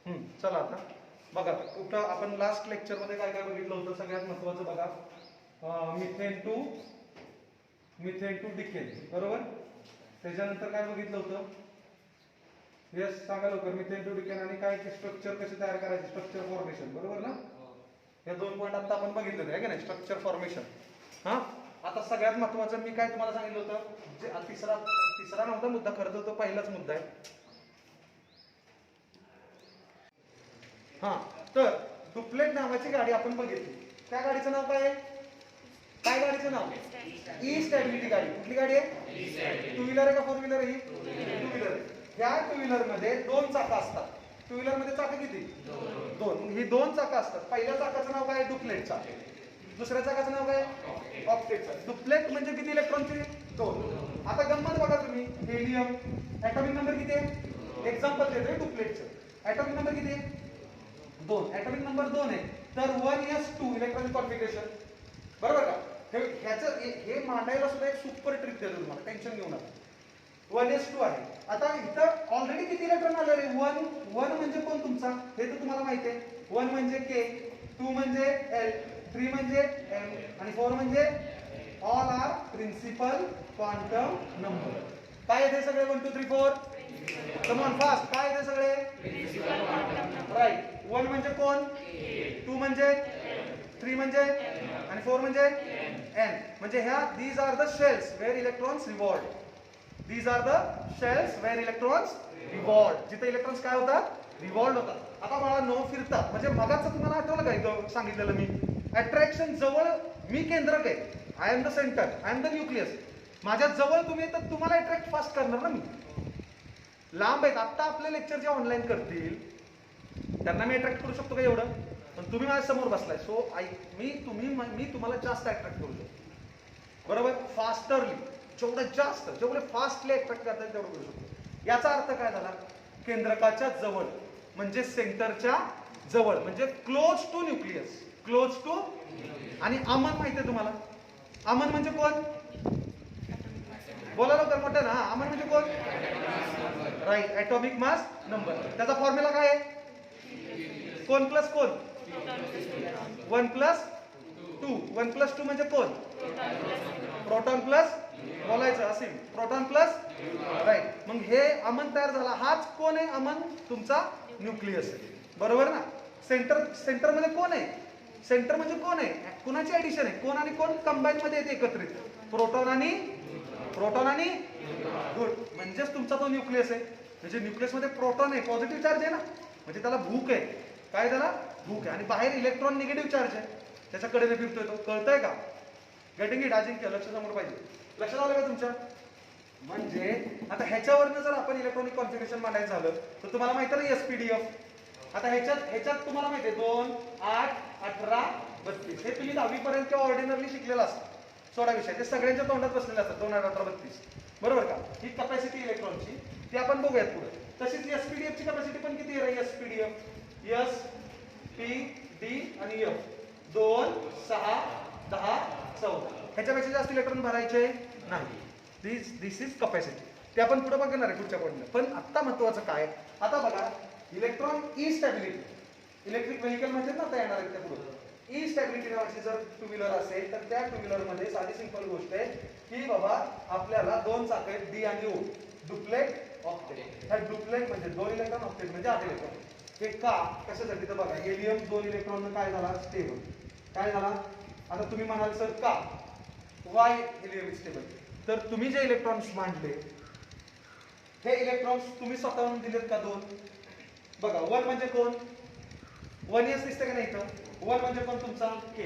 चला आता बघा, कुठं आपण लास्ट लेक्चर मध्ये काय काय बघितलं होतं. सगळ्यात महत्वाचं बघा, मिथेन टू डिकेन, बरोबर. त्याच्यानंतर काय बघितलं होतं, यस सांगा लवकर. मिथेन टू डिकेन आणि काय स्ट्रक्चर कसे तयार करायचे, स्ट्रक्चर फॉर्मेशन, बरोबर ना. या 2 पॉईंट आता आपण बघितले आहे की नाही, स्ट्रक्चर फॉर्मेशन. हा, आता सगळ्यात महत्वाचं मी काय तुम्हाला सांगितलं होतं, जे तिसरा नव्हता मुद्दा, खरं तर तो पहिलाच मुद्दा आहे. हा, तर डुप्लेट नावाची गाडी आपण बघितली. त्या गाडीचं नाव काय आहे, काय गाडीचं नाव, ई स्टॅबिलिटी गाडी. कुठली गाडी आहे, टू व्हीलर आहे का फोर व्हीलर आहे, ही टू व्हीलर आहे. ह्या टू व्हीलर मध्ये 2 चाकं असतात. टू व्हीलर मध्ये चाकं किती, 2. ही 2 चाकं असतात. पहिल्या चाकाचं नाव काय, डुप्लेटचा. दुसऱ्या चाकाचं नाव काय, ऑक्टेटचा. डुप्लेट म्हणजे किती इलेक्ट्रॉनचे, 2. आता गंमत बघा तुम्ही, हेलियम ऍटॉमिक नंबर किती आहे, एक्झाम्पल देतोय डुप्लेटचं. ऍटॉमिक नंबर किती आहे, 2. ऍटॉमिक नंबर 2 आहे. तर 1s2 इलेक्ट्रॉनिक कॉन्फिगरेशन, बरोबर का. हे मांडायला सुद्धा एक सुपर ट्रिक देतो तुम्हाला, टेन्शन घेऊ नका. 1s2 आहे. आता इथं ऑलरेडी किती इलेक्ट्रॉन आले रे, 1 म्हणजे कोण तुमचा, हे तर तुम्हाला माहिती आहे. 1 म्हणजे K, 2 म्हणजे L, 3 म्हणजे M आणि 4 म्हणजे all are principal quantum number. काय येते सगळे, 1 2 3 4, कम ऑन फास्ट. काय येते सगळे, राईट. 1 म्हणजे कोण, 2 म्हणजे, 3 म्हणजे आणि 4 म्हणजे N. म्हणजे ह्या these are the shells where electrons revolve. These are the shells where electrons revolve. जिथे इलेक्ट्रॉन्स काय होतात, रिवॉल्व होतात. आता मला नो फिरतात म्हणजे मगाच तुम्हाला आठवलं का इथं सांगितलेलं मी, अट्रॅक्शन जवळ मी केंद्रक आहे, I am the centre, I am the nucleus. माझ्या जवळ तुम्ही तर तुम्हाला अट्रॅक्ट फास्ट करणार ना मी. लांब आहेत, आता आपले लेक्चर जे ऑनलाईन करतील त्यांना मी अट्रॅक्ट करू शकतो का एवढं, पण तुम्ही माझ्या समोर बसलाय. सो मी तुम्हाला जास्त अट्रॅक्ट करू शकतो, बरोबर. फास्टरली, जेवढे फास्टली अट्रॅक्ट करता तेवढं करू शकतो. याचा अर्थ काय झाला, केंद्रकाच्या जवळ म्हणजे सेंटरच्या जवळ म्हणजे close to nucleus, close to. आणि अमन माहिती आहे तुम्हाला, अमन म्हणजे कोण, बोला लवकर मोठं ना. अमन म्हणजे कोण, राईट, ऍटॉमिक मास नंबर. त्याचा फॉर्म्युला काय आहे, कोण प्लस कोण, 1 प्लस 2. 1 प्लस 2 म्हणजे कोण, प्रोटॉन प्लस, बोलायचं असेल प्रोटॉन प्लस, राईट. मग हे अमन तयार झाला. हाच कोण आहे, अमन तुमचा न्यूक्लियस आहे, बरोबर ना. सेंटर मध्ये कोण आहे, सेंटर म्हणजे कोण आहे, कोणाची ऍडिशन आहे, कोण आणि कोण कंबाईन मध्ये येते एकत्रित, प्रोटॉन आणि गुड. म्हणजेच तुमचा तो न्यूक्लियस आहे. म्हणजे न्यूक्लियस मध्ये प्रोटॉन आहे, पॉझिटिव्ह चार्ज आहे ना, म्हणजे त्याला भूक आहे. काय त्याला भूक आहे. आणि बाहेर इलेक्ट्रॉन निगेटिव्ह चार्ज आहे, त्याच्याकडे फिरतोय तो. कळतंय का, गेटिंग इट. अजिंक्य लक्ष समोर पाहिजे, लक्षात आलं का तुमच्या. म्हणजे आता ह्याच्यावरनं जर आपण इलेक्ट्रॉनिक कॉन्फिगरेशन मांडायचं झालं तर तुम्हाला माहिती आहे SPDF. आता ह्याच्यात तुम्हाला माहिती आहे 2 8 18 32. हे तुम्ही 10वी पर्यंत ऑर्डिनरली शिकलेलं असतं. 16 विषय ते सगळ्यांच्या तोंडात बसलेले असतात. 2 8 18 32, बरोबर का. ही कपॅसिटी इलेक्ट्रॉनची, ती आपण बघूयात पुढे. तशीच SPDF ची कपॅसिटी पण किती आहे, SPDF S P D आणि F 2 6 10 14. ह्याच्यापेक्षा जास्त इलेक्ट्रॉन भरायचे नाही. दिस इज कपॅसिटी. ते आपण पुढे बघणार आहे पुढच्या पॉईंटला. पण आता महत्वाचं काय, आता बघा electron E stability, electric vehicle म्हणजे ना आता येणार आहे त्या पुढे. ई स्टॅबिलिटी नावाची जर टू व्हीलर असेल तर त्या टू व्हीलर मध्ये साधी सिंपल गोष्ट आहे की बाबा आपल्याला 2 चाक आहेत, डी आणि ओ, डुप्लेट ऑक्टेट. ह्या डुप्लेट म्हणजे 2 इलेक्ट्रॉन, ऑक्टेट म्हणजे 8 इलेक्ट्रॉन. हे का कशासाठी तर बघा, हेलियम 2 इलेक्ट्रॉन काय झाला, स्टेबल. काय झाला, आता तुम्ही म्हणाल सर का, वाय हेलियम स्टेबल. तर तुम्ही जे इलेक्ट्रॉन्स मांडले हे इलेक्ट्रॉन्स तुम्ही स्वतःहून दिलेत का 2. बघा 1 म्हणजे कोण, 1s दिसते का नाही इथं. 1 म्हणजे कोण तुमचा K.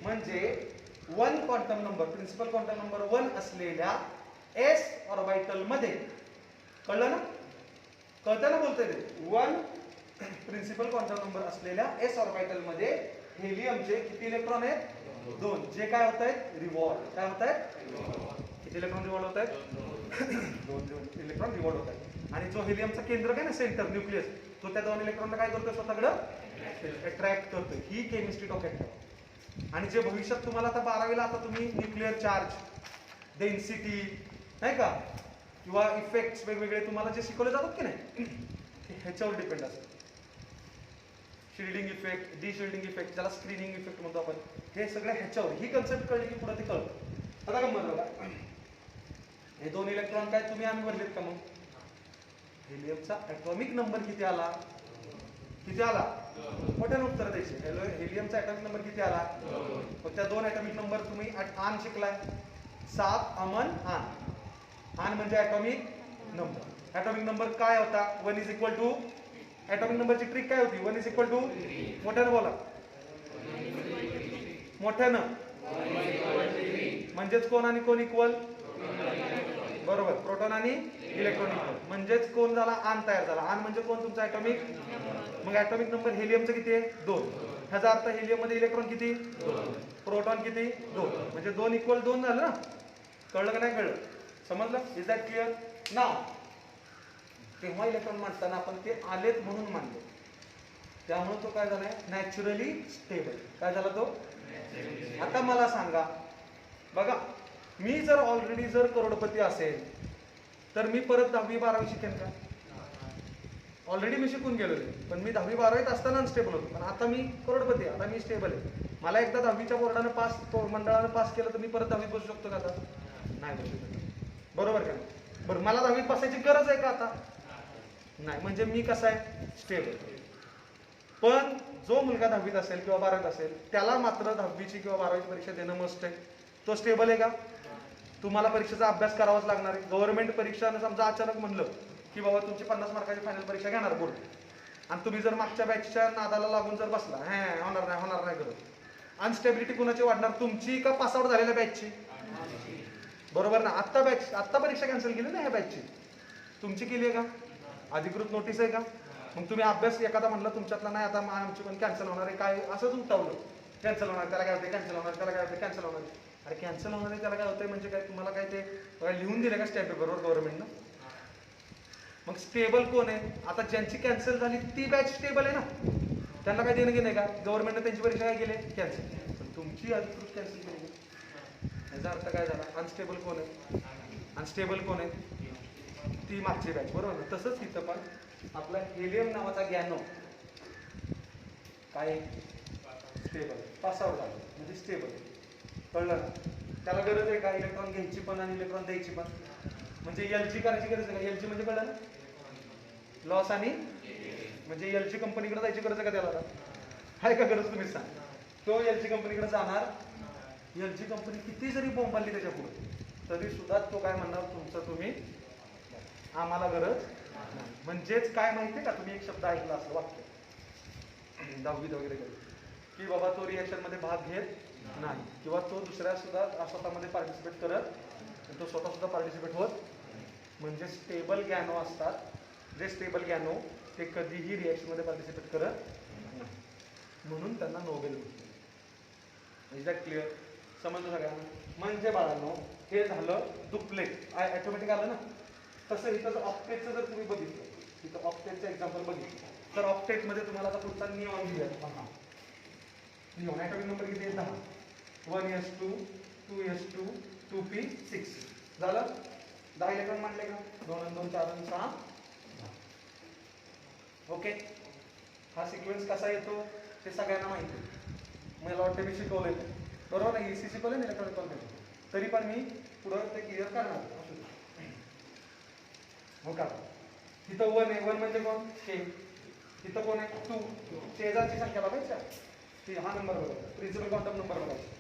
म्हणजे 1 quantum number, principal quantum number 1 असलेल्या s ऑर्बिटल मध्ये, कळलं ना, कळतं ना बोलतोय ते. 1 प्रिन्सिपल क्वांटम नंबर असलेल्या s ऑर्बिटल मध्ये हेलियमचे किती इलेक्ट्रॉन आहेत, 2. जे काय होत आहेत, रिवॉल्व. काय होत आहेत, किती इलेक्ट्रॉन रिवॉल्व होत आहेत, 2 इलेक्ट्रॉन रिवॉल्व होत आहेत. आणि जो हेलियमचा केंद्रक आहे ना, सेंटर न्यूक्लियस, तो त्या 2 इलेक्ट्रॉनला काय करतोय, स्वतःकडे अट्रॅक्ट करतोय. ही केमिस्ट्री डोक्यात ठेवा. आणि जे भविष्यात तुम्हाला आता 12वीला आता तुम्ही न्यूक्लिअर चार्ज, डेन्सिटी नाही का, किंवा इफेक्ट्स वेगवेगळे तुम्हाला जे शिकवले जातात की नाही, ह्याच्यावर डिपेंड असतं. Shielding effect, D shielding effect, ज्याला स्क्रीनिंग इफेक्ट म्हणतो आपण, हे सगळे ह्याच्यावर ही कन्सेप्ट कळली की पुढे ते कळतं. आता गंमत बघा, हे 2 इलेक्ट्रॉन काय तुम्ही आम्ही भरलेत का? मग हेलियमचा ऍटॉमिक नंबर किती आला? किती आला? मोठ्याने उत्तर द्यायचे. हेलियमचा ऍटॉमिक नंबर किती आला? मग त्या 2 ऍटॉमिक नंबर तुम्ही आन शिकलाय. 7 अमन आन. आन म्हणजे ऍटॉमिक नंबर. ऍटॉमिक नंबर काय होता? 1 इज इक्वल टू, ऍटॉमिक नंबरची ट्रिक काय होती? 1 इज इक्वल टू, मोठ्यानं बोला, मोठ्यानं, म्हणजेच कोण आणि कोण इक्वल? बरोबर, प्रोटॉन आणि इलेक्ट्रॉन इक्वल, म्हणजेच कोण झाला? आन तयार झाला. आन म्हणजे कोण? तुमचा ऍटॉमिक. मग ऍटॉमिक नंबर हेलियमचं किती आहे? 2. ह्याचा अर्थ हेलियम मध्ये इलेक्ट्रॉन किती? 2. प्रोटॉन किती? 2. म्हणजे 2 इक्वल 2 झालं ना? कळलं का नाही कळलं? समजलं? Is that clear? नाव तेव्हा इलेक्ट्रॉन मांडताना आपण ते आलेत म्हणून मानले, त्यामुळे तो काय झालाय? Naturally stable. काय झाला तो? आता मला सांगा बघा, मी जर ऑलरेडी जर करोडपती असेल तर मी परत 10वी 12वी शिकेन का? ऑलरेडी मी शिकून गेलेलो, पण मी 10वी 12वीत असताना अनस्टेबल होतो. पण आता मी करोडपती आहे, आता मी स्टेबल आहे. मला एकदा 10वीच्या बोर्डानं पास, मंडळानं पास केलं तर मी परत 10वीत बसू शकतो का? आता नाही बसू शकत. बरोबर का? बरं, मला 10वीत बसायची गरज आहे का आता? नाही. म्हणजे मी कसा आहे? स्टेबल. पण जो मुलगा 10वीत असेल किंवा 12वीत असेल त्याला मात्र 10वीची किंवा 12वीची परीक्षा देणं मस्ट आहे. तो स्टेबल आहे का? तुम्हाला परीक्षेचा अभ्यास करावाच लागणार आहे. गव्हर्नमेंट परीक्षानं समजा अचानक म्हणलं की बाबा तुमची 50 मार्काची फायनल परीक्षा घेणार बोर्ड, आणि तुम्ही जर मागच्या बॅचच्या नादाला लागून जर बसला, होणार नाही करत, अनस्टेबिलिटी कुणाची वाढणार? तुमची का पासआउट झालेल्या बॅचची? बरोबर ना? आत्ता परीक्षा कॅन्सल केली ना ह्या बॅचची, तुमची केली आहे का? अधिकृत नोटीस आहे का? मग तुम्ही अभ्यास एखादा म्हटलं तुमच्यातला नाही, आता आमची पण कॅन्सल होणार आहे, काय असंच उठवलं, कॅन्सल होणार, त्याला काय होते? कॅन्सल होणार, त्याला काय होते? कॅन्सल होणार. अरे कॅन्सल होणार आहे त्याला काय होतंय म्हणजे काय? तुम्हाला काय ते लिहून दिले का स्टॅम्प पेपरवर गव्हर्नमेंटनं? मग स्टेबल कोण आहे? आता ज्यांची कॅन्सल झाली ती बॅच स्टेबल आहे ना, त्यांना काय देणं घेणं का? गव्हर्नमेंटने त्यांची परीक्षा काय केली? कॅन्सल. पण तुमची अधिकृत कॅन्सल केली. याचा अर्थ काय झाला? अनस्टेबल कोण आहे? अनस्टेबल कोण आहे? ती मागची बॅच. बरोबर ना? तसंच इथं पण आपला हेलियम नावाचा गॅनो काय? स्टेबल. पासआउट झालं म्हणजे स्टेबल. कळलं ना? त्याला गरज आहे का इलेक्ट्रॉन घ्यायची पण आणि इलेक्ट्रॉन द्यायची पण? म्हणजे एलची करायची गरज आहे का? एलची म्हणजे कळलं ना? लॉस आणि म्हणजे एलची कंपनीकडे जायची गरज आहे का त्याला? आहे का गरज? तुम्ही सांग. तो एलची कंपनीकडे जाणार, एलची कंपनी किती जरी बोंबालली त्याच्या पुढे तरी सुद्धा तो काय म्हणणार? तुमचं तुम्ही, आम्हाला गरज नाही. म्हणजेच काय माहितीये का? तुम्ही एक शब्द ऐकला असं वाक्य 10वीत वगैरे की बाबा तो रिएक्शन मध्ये भाग घेत नाही, किंवा तो दुसऱ्या सुद्धा स्वतःमध्ये पार्टिसिपेट करत, तो स्वतः सुद्धा पार्टिसिपेट होत. म्हणजे स्टेबल गॅनो असतात, जे स्टेबल गॅनो ते कधीही रिएक्शन मध्ये पार्टिसिपेट करत नाही, म्हणून त्यांना नोबेल मिळते. Is that clear? समजलं सगळ्यांना? म्हणजे बाळांनो, हे झालं डुप्लेट, ऑटोमॅटिक आलं ना. तसं इथं ऑक्टेटचं जर तुम्ही बघितलं, इथं ऑक्टेटचं एक्झाम्पल बघितलं तर ऑक्टेट मध्ये तुम्हाला आता पुढचा निऑन दिला. निऑन ॲटॉमिक नंबर किती आहे? 10. 1s2 2s2 2p6 झालं. 10 इलेक्ट्रॉन मांडले का? 2 आणि 2 4 आणि 6. ओके. हा सिक्वेन्स कसा येतो ते सगळ्यांना माहिती आहे. मला वाटतं मी शिकवलंय, बरोबर आहे? EC शिकवलंय ना, इलेक्ट्रॉनिक कॉन्फिगरेशन. तरी पण मी पुढं ते क्लिअर करणार. हो का? तिथं 1 आहे. 1 म्हणजे कोण? के. तिथं कोण आहे? 2. शेजारची संख्या बघायची, ती हा नंबर बघायचा, प्रिन्सिपल क्वांटम नंबर बघायचा.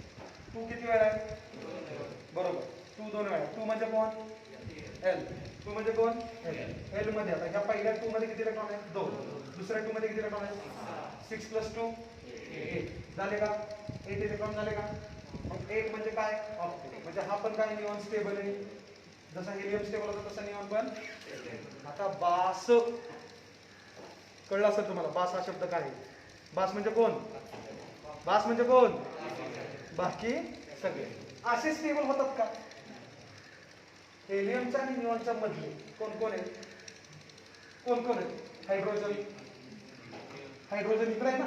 2 किती वेळा आहे? बरोबर. 2 2 वेळा. 2 म्हणजे कोण? एल. 2 म्हणजे कोण? एल मध्ये. आता ह्या पहिल्या 2 मध्ये किती इलेक्ट्रॉन आहे? 2. दुसऱ्या 2 मध्ये किती इलेक्ट्रॉन आहे? 6 + 2 8 झाले का? 8 इलेक्ट्रॉन झाले का? मग 8 म्हणजे काय? ऑक्टेट. म्हणजे हा पण काय? निऑन स्टेबल आहे. जसा हेलियम स्टेबल होता तसा निऑन पण. आता बास कळलं असेल तुम्हाला. बास हा शब्द काय आहे? बास म्हणजे कोण? बास म्हणजे कोण? बाकी सगळे असे स्टेबल होतात का? हेलियमच्या आणि निऑनच्या मधले कोण कोण आहे? कोण कोण आहे? हायड्रोजन. हायड्रोजन इकडे आहे ना,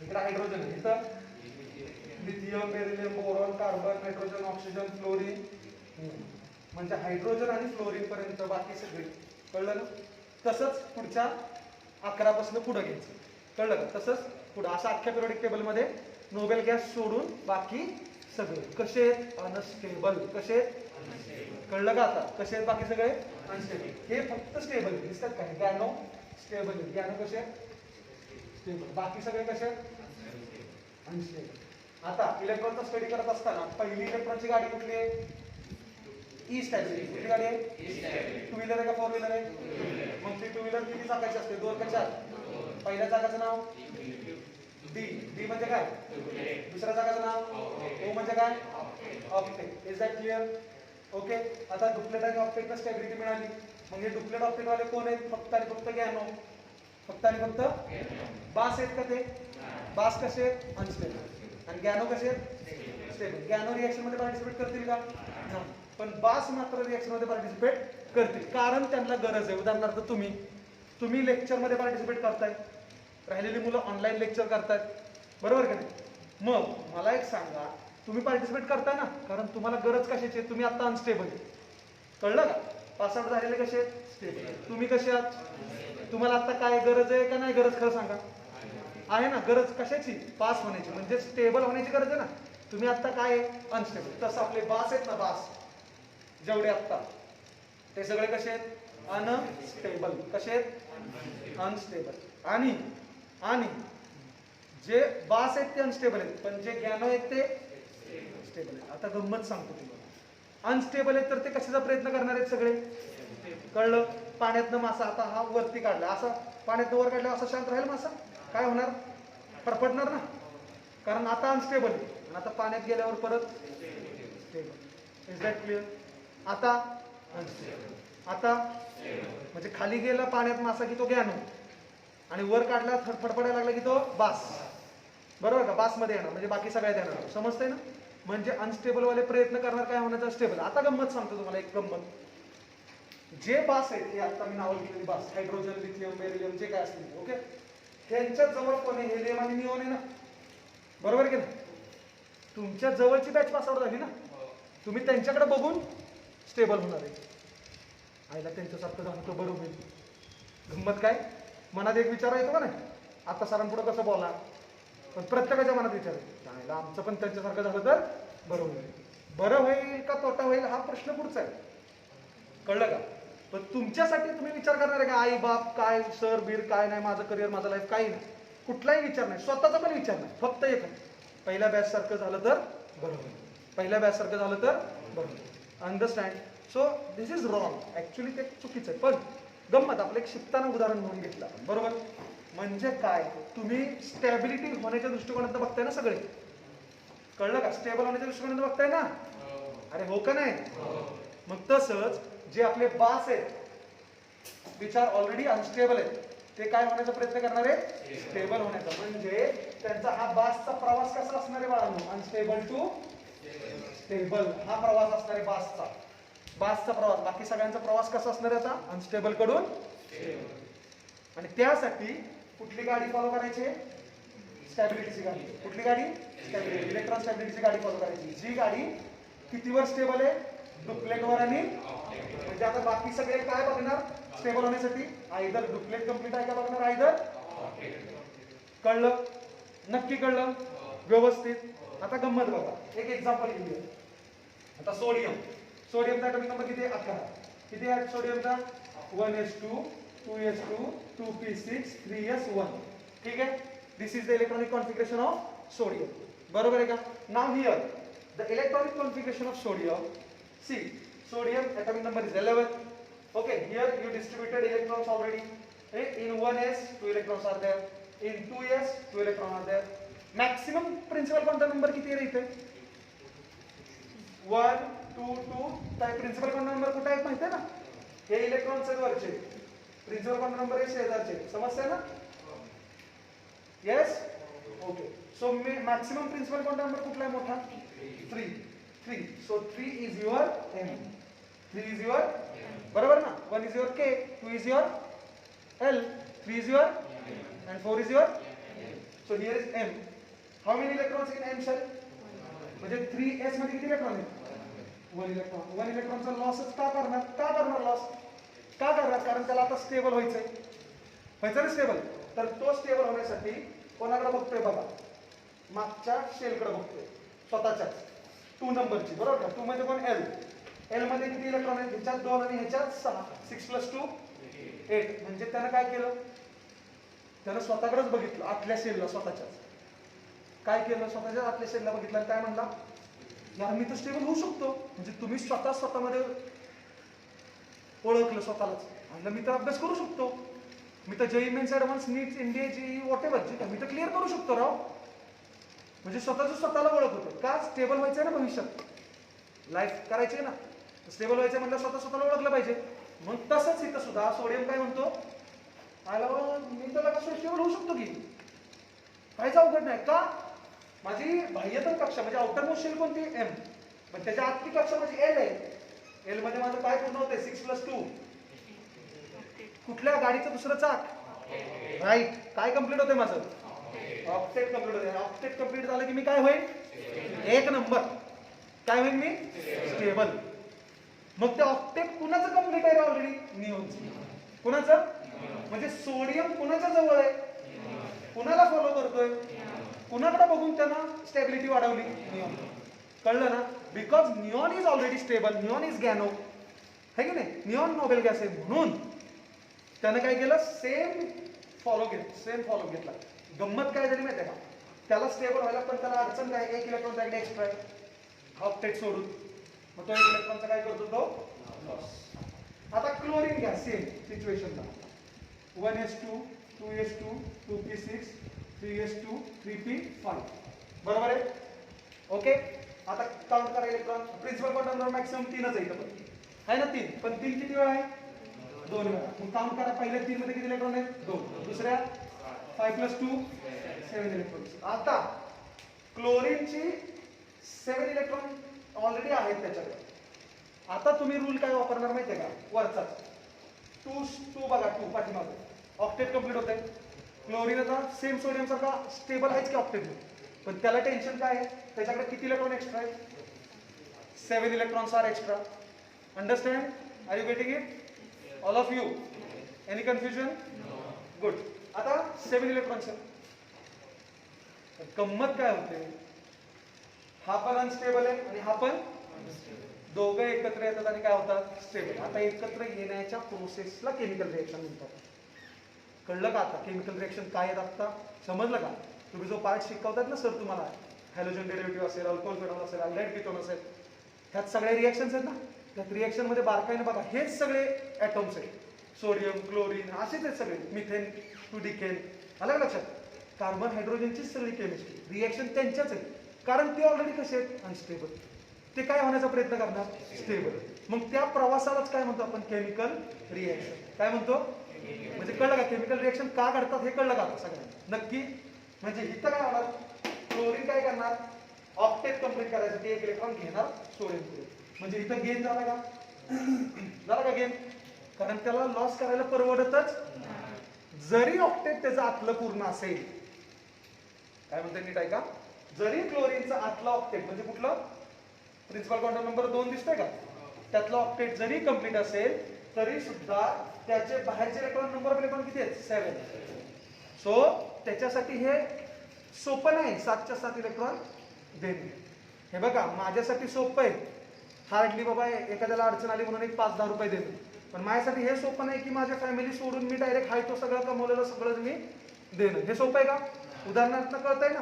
इकडे हायड्रोजन आहे. इथं lithium, beryllium, boron, carbon, nitrogen, oxygen, fluorine. म्हणजे हायड्रोजन आणि फ्लोरीन पर्यंत बाकी सगळे. कळलं ना? तसंच पुढच्या 11 पासून पुढे घ्यायचं. कळलं का? तसंच पुढे असं अख्ख्या पिरियोडिक टेबलमध्ये नोबेल गॅस सोडून बाकी सगळे कसे आहेत? अनस्टेबल. कसे आहेत? कळलं का आता? कसे आहेत बाकी सगळे? अनस्टेबल. हे फक्त स्टेबल दिसतात काय? गॅनो स्टेबल. गॅनो कसे आहेत? स्टेबल. बाकी सगळे कसे आहेत? अनस्टेबल. आता इलेक्ट्रॉनचा स्टडी करत असताना पहिली इलेक्ट्रॉनची गाडी कुठली आहे? E stability. कुठली गाडी आहे? टू व्हीलर आहे का फोर व्हीलर आहे? मग ती टू व्हीलर किती चाकाची असते? 2 का 4? पहिल्या चाकाचं नाव डी. डी म्हणजे काय? दुसऱ्या चाकाचं नाव ओ म्हणजे काय? Octet. Is that clear? Okay. आता डुप्लेट आणि ऑक्टेटला स्टॅबिलिटी मिळाली. मग हे डुप्लेट ऑक्टेट वाले कोण आहेत? फक्त आणि फक्त गॅनो. फक्त आणि फक्त बास आहेत का ते? बास कसे आहेत? अनस्टेबल. आणि गॅनो कसे आहेत? स्टेबल. गॅनो रिएक्शन मध्ये पार्टिसिपेट करतील का? नाही. पण बास मात्र रिएक्शन मध्ये पार्टिसिपेट करतील, कारण त्यांना गरज आहे. उदाहरणार्थ तुम्ही लेक्चर मध्ये पार्टिसिपेट करताय, राहिलेली मुलं ऑनलाईन लेक्चर करतायत, बरोबर का नाही? मग मला एक सांगा, तुम्ही पार्टिसिपेट करताय ना, कारण तुम्हाला गरज कशाची आहे? तुम्ही आता अनस्टेबल आहे. कळलं का? पास आउट झालेले कसे आहेत? स्टेबल. तुम्ही कसे आहात? तुम्हाला आता काय गरज आहे का नाही गरज? खरं सांगा. आहे ना गरज कशाची? पास होण्याची, म्हणजे स्टेबल होण्याची गरज आहे ना. तुम्ही आता काय आहे? अनस्टेबल. तसं आपले बास आहेत ना, बास जेवढे आता ते सगळे कसे आहेत? अनस्टेबल. कसे आहेत? अनस्टेबल. आणि जे बास आहेत ते अनस्टेबल आहेत, पण जे गॅनो आहेत ते स्टेबल आहेत. आता गंमत सांगतो तुम्हाला. अनस्टेबल आहेत तर ते कशाचा प्रयत्न करणार आहेत सगळे? कळलं? पाण्यातनं मासा आता हा वरती काढला, असा पाण्यातनं वर काढला, असा शांत राहील मासा? काय होणार? फडफडणार ना, कारण आता अनस्टेबल आहे. आणि आता पाण्यात गेल्यावर परत स्टेबल. Is that clear? आता अनस्टेबल. आता म्हणजे खाली गेला पाण्यात मासा की तो गॅनो, आणि वर काढला फडफडायला लागला की तो बास. बरोबर का? बास मध्ये येणार, म्हणजे बाकी सगळ्यात येणार. समजतंय ना? म्हणजे अनस्टेबल वाले प्रयत्न करणार काय होण्याचा? स्टेबल. आता गंमत सांगतो तुम्हाला एक गंमत. जे बास आहेत, हे आता मी नावं घेतलेली बास, हायड्रोजन, लिथियम, बेरिलियम, जे काय असतील, ओके, त्यांच्या जवळ कोण आहे? हेलियम आणि निऑन आहे ना, बरोबर की नाही? तुमच्या जवळची बॅच पास आउट झाली ना, तुम्ही त्यांच्याकडे बघून स्टेबल होणार आहे. आईला त्यांच्यासारखं झालं तर बरं होईल. गंमत काय? मनात एक विचार येतो का नाही? आता सरांपुढे कसं बोला, पण प्रत्येकाच्या मनात विचार येतो, आईला आमचं पण त्यांच्यासारखं झालं तर बरं होईल. बरं होईल का तोटा होईल हा प्रश्न पुढचा आहे. कळलं का? पण तुमच्यासाठी तुम्ही विचार करणार आहे का? आई बाप काय, सर बीर काय नाही, माझं करिअर, माझं लाईफ, काही नाही. कुठलाही विचार नाही, स्वतःचा पण विचार नाही. फक्त एक, पहिल्या बॅच सारखं झालं तर बरं होईल. पहिल्या बॅच सारखं झालं तर बरं होईल. Understand? So this is wrong. Actually ते चुकीचं आहे. पण गंमत आपलं एक शिकताना उदाहरण म्हणून घेतलं आपण, बरोबर? म्हणजे काय? तुम्ही स्टॅबिलिटी होण्याच्या दृष्टिकोनात बघताय ना सगळे. कळलं का? स्टेबल होण्याच्या दृष्टिकोनात बघताय ना? अरे हो का नाही? मग तसंच जे आपले बास आहेत, विच आर ऑलरेडी अनस्टेबल आहेत, ते काय होण्याचा प्रयत्न करणार आहे? स्टेबल होण्याचा. म्हणजे त्यांचा हा बासचा प्रवास कसा असणार आहे बाळांनो? अनस्टेबल टू स्टेबल हा प्रवास असणार आहे बासचा प्रवास. बाकी सगळ्यांचा प्रवास कसा असणार आहे आता? अनस्टेबल कडून स्टेबल. आणि त्यासाठी कुठली गाडी फॉलो करायची? स्टॅबिलिटीची गाडी. कुठली गाडी? स्टॅबिलिटी. इलेक्ट्रॉन स्टॅबिलिटीची गाडी फॉलो करायची. जी गाडी कितीवर स्टेबल आहे? डुप्लेटवर. आणि म्हणजे आता बाकी सगळे काय बघणार स्टेबल होण्यासाठी? आयदर डुप्लेट कंप्लीट आहे का बघणार, आयदर. कळलं? नक्की कळलं? व्यवस्थित. आता गंमत बघा, एक एक्झाम्पल घेऊया. आता सोडियमचा ॲटॉमिक नंबर किती आहे? 11. किती आहे सोडियमचा? 1s2 2s2 2p6 3s1. ठीक आहे? This is the electronic configuration of sodium. बरोबर आहे का? Now here the electronic configuration of sodium. See, sodium atomic number is 11. Okay, here you distributed electrons already. In 1s 2 electrons are there. In 2s 2 electrons are there. Maximum principal quantum number किती आहे इथे? 1 2 2. काय principal quantum number कुठे आहेत माहिती आहे ना? हे इलेक्ट्रॉन्स आहेत वरचे, प्रिन्सिपल क्वांटम नंबर हे शेजारचे. समजतंय ना? Yes? Okay. So maximum principal quantum number कुठला आहे मोठा? 3. So 3 is your M. 3 is your, बरोबर ना? 1 is your K, 2 is your L, 3 is your, and 4 is your. So here is M. How many electrons in M shell? म्हणजे 3s मध्ये किती electron आहेत? 1 electron. 1 इलेक्ट्रॉनचा लॉसच का करणार लॉस? का करणार? कारण त्याला आता स्टेबल व्हायचंय ना स्टेबल. तर तो स्टेबल होण्यासाठी कोणाकडे बघतोय बघा, मागच्या शेलकडे बघतोय, स्वतःच्याच 2 नंबरची, बरोबर का? 2 मध्ये कोण? एल. एल मध्ये किती इलेक्ट्रॉन आहेत? ह्याच्यात 2 आणि ह्याच्यात 6. 6 + 2 8. म्हणजे त्यानं काय केलं? त्यानं स्वतःकडेच बघितलं, आतल्या शेलला स्वतःच्याच. काय केलं? स्वतःच्या आतल्या शेलला बघितलं आणि काय म्हणला, यार मी तर स्टेबल होऊ शकतो. म्हणजे तुम्ही स्वतःमध्ये ओळखलं स्वतःलाच, म्हणलं मी तर अभ्यास करू शकतो, मी तर JEE मेन्स ऍडव्हान्स, नीट, इंडिया, JEE व्हॉटएव्हर, मी तर क्लिअर करू शकतो राव. म्हणजे स्वतःला ओळख होतं. का? स्टेबल व्हायचंय ना भविष्यात, लाईफ करायची आहे ना, स्टेबल व्हायचं म्हणजे स्वतःला ओळखलं पाहिजे. मग तसंच इथं सुद्धा सोडियम काय म्हणतो, आला मी तर कसं स्टेबल होऊ शकतो की, काहीच अवघड नाही. का? माझी बाह्यतम कक्षा म्हणजे आउटर मोस्ट शेल कोणती? एम. पण त्याच्या आतली कक्षा माझी एल आहे. एल मध्ये माझं काय पूर्ण होते? 6 + 2. कुठल्या गाडीचं दुसरं चाक? राईट. काय कम्प्लीट होते माझं? ऑक्टेट कम्प्लीट होते. ऑक्टेट कम्प्लीट झालं की मी काय होईल? 1 नंबर. काय होईल मी? स्टेबल. मग ते ऑक्टेट कुणाचं कम्प्लीट आहे ऑलरेडी? निऑनचं. कुणाचं? म्हणजे सोडियम कुणाच्या जवळ आहे? कुणाला फॉलो करतोय? कुणाकडे बघून त्यानं स्टेबिलिटी वाढवली? निऑन. कळलं ना? Because neon is already stable, neon is गॅनो, है की नाही? निऑन नोबेल गॅस आहे, म्हणून त्यानं काय केलं? सेम फॉलो घेतला. गंमत काय झाली माहिती आहे का? त्याला स्टेबल व्हायला पण त्याला अडचण काय? 1 इलेक्ट्रॉन त्याकडे एक्स्ट्रा आहे, ऑक्टेट सोडून. मग तो 1 इलेक्ट्रॉनचा काय करतो तो? लॉस. आता क्लोरीन घ्या, same सिच्युएशनला. 1s2 2s2 2p6 3s2 3p5, बरोबर आहे? ओके. आता काउंट करा electron. Principal quantum number maximum 3च आहे इथं, आहे ना 3. पण 3 किती वेळा आहे? 2 वेळा. मग काउंट करा, पहिल्या 3 मध्ये किती इलेक्ट्रॉन आहेत? 2. दुसऱ्या 5 + 2 7 इलेक्ट्रॉन. आता क्लोरीनची 7 इलेक्ट्रॉन ऑलरेडी आहेत त्याच्याकडे. आता तुम्ही रूल काय वापरणार माहिती आहे का? वरचाच 2 बघा, 2 पाठीमागे ऑक्टेट कम्प्लीट होत आहे. क्लोरीन आता सेम सोडियम सारखा स्टेबल आहेच की ऑक्टेट, पण त्याला टेन्शन काय आहे? त्याच्याकडे किती इलेक्ट्रॉन एक्स्ट्रा आहे? 7 electrons are extra. Understand? Are you getting it? All of you? Any confusion? Good. आता 7 इलेक्ट्रॉन्स आहे. गंमत काय होते? हा पण अनस्टेबल आहे आणि हा पण. दोघं एकत्र येतात आणि काय होतात? स्टेबल. आता एकत्र येण्याच्या प्रोसेसला केमिकल रिएक्शन म्हणतात. कळलं का आता केमिकल रिएक्शन काय आहेत? आता समजलं का? तुम्ही जो पार्ट शिकवतात ना सर तुम्हाला, हॅलोजन डेरिव्हेटिव्ह असेल, अल्कोहोल फेनॉल असेल, अल्डिहाइड कीटोन असेल, ह्यात सगळे रिएक्शन्स आहेत ना. त्यात रिएक्शन मध्ये बारकाईने बघा, हेच सगळे ॲटॉम्स आहेत. सोडियम, क्लोरीन, असेच आहेत सगळे. Methane to decane. आलं लक्षात? कार्बन हायड्रोजनचीच सगळी केमिस्ट्री. रिएक्शन त्यांच्याच आहेत, कारण ते ऑलरेडी कसे आहेत? अनस्टेबल. ते काय होण्याचा प्रयत्न करणार? स्टेबल. मग त्या प्रवासालाच काय म्हणतो आपण? Chemical reaction. काय म्हणतो? म्हणजे कळलं का केमिकल रिएक्शन का घडतात? हे कळलं का आता सगळ्यांना? नक्की. म्हणजे इथं काय होणार? क्लोरीन काय करणार? ऑक्टेट कंप्लीट करायसाठी 1 इलेक्ट्रॉन घेणार सोडियम. म्हणजे इथं गेन झाला का? झाला का गेन? कारण त्याला लॉस करायला परवडतच, जरी ऑक्टेट त्याचं आतलं पूर्ण असेल. काय म्हणते नीट आहे का? जरी क्लोरीनचं आतलं ऑक्टेट म्हणजे कुठलं? प्रिन्सिपल क्वांटम नंबर 2 दिसतोय का? त्यातलं ऑक्टेट जरी कंप्लीट असेल तरी सुद्धा त्याचे बाहेरचे इलेक्ट्रॉन नंबर ऑफ इलेक्ट्रॉन किती आहेत? 7. सो त्याच्यासाठी हे सोपं नाही 7च्या 7 इलेक्ट्रॉन देणे. हे बघा माझ्यासाठी सोपं आहे, हार्डली बाबा एखाद्याला अडचण आली म्हणून 5-10 रुपये देणे. पण माझ्यासाठी हे सोपं नाही की माझ्या फॅमिली सोडून मी डायरेक्ट हाय तो सगळं कमवलेलं सगळं मी देणं. हे सोपं आहे का? उदाहरणार्थ कळतंय ना?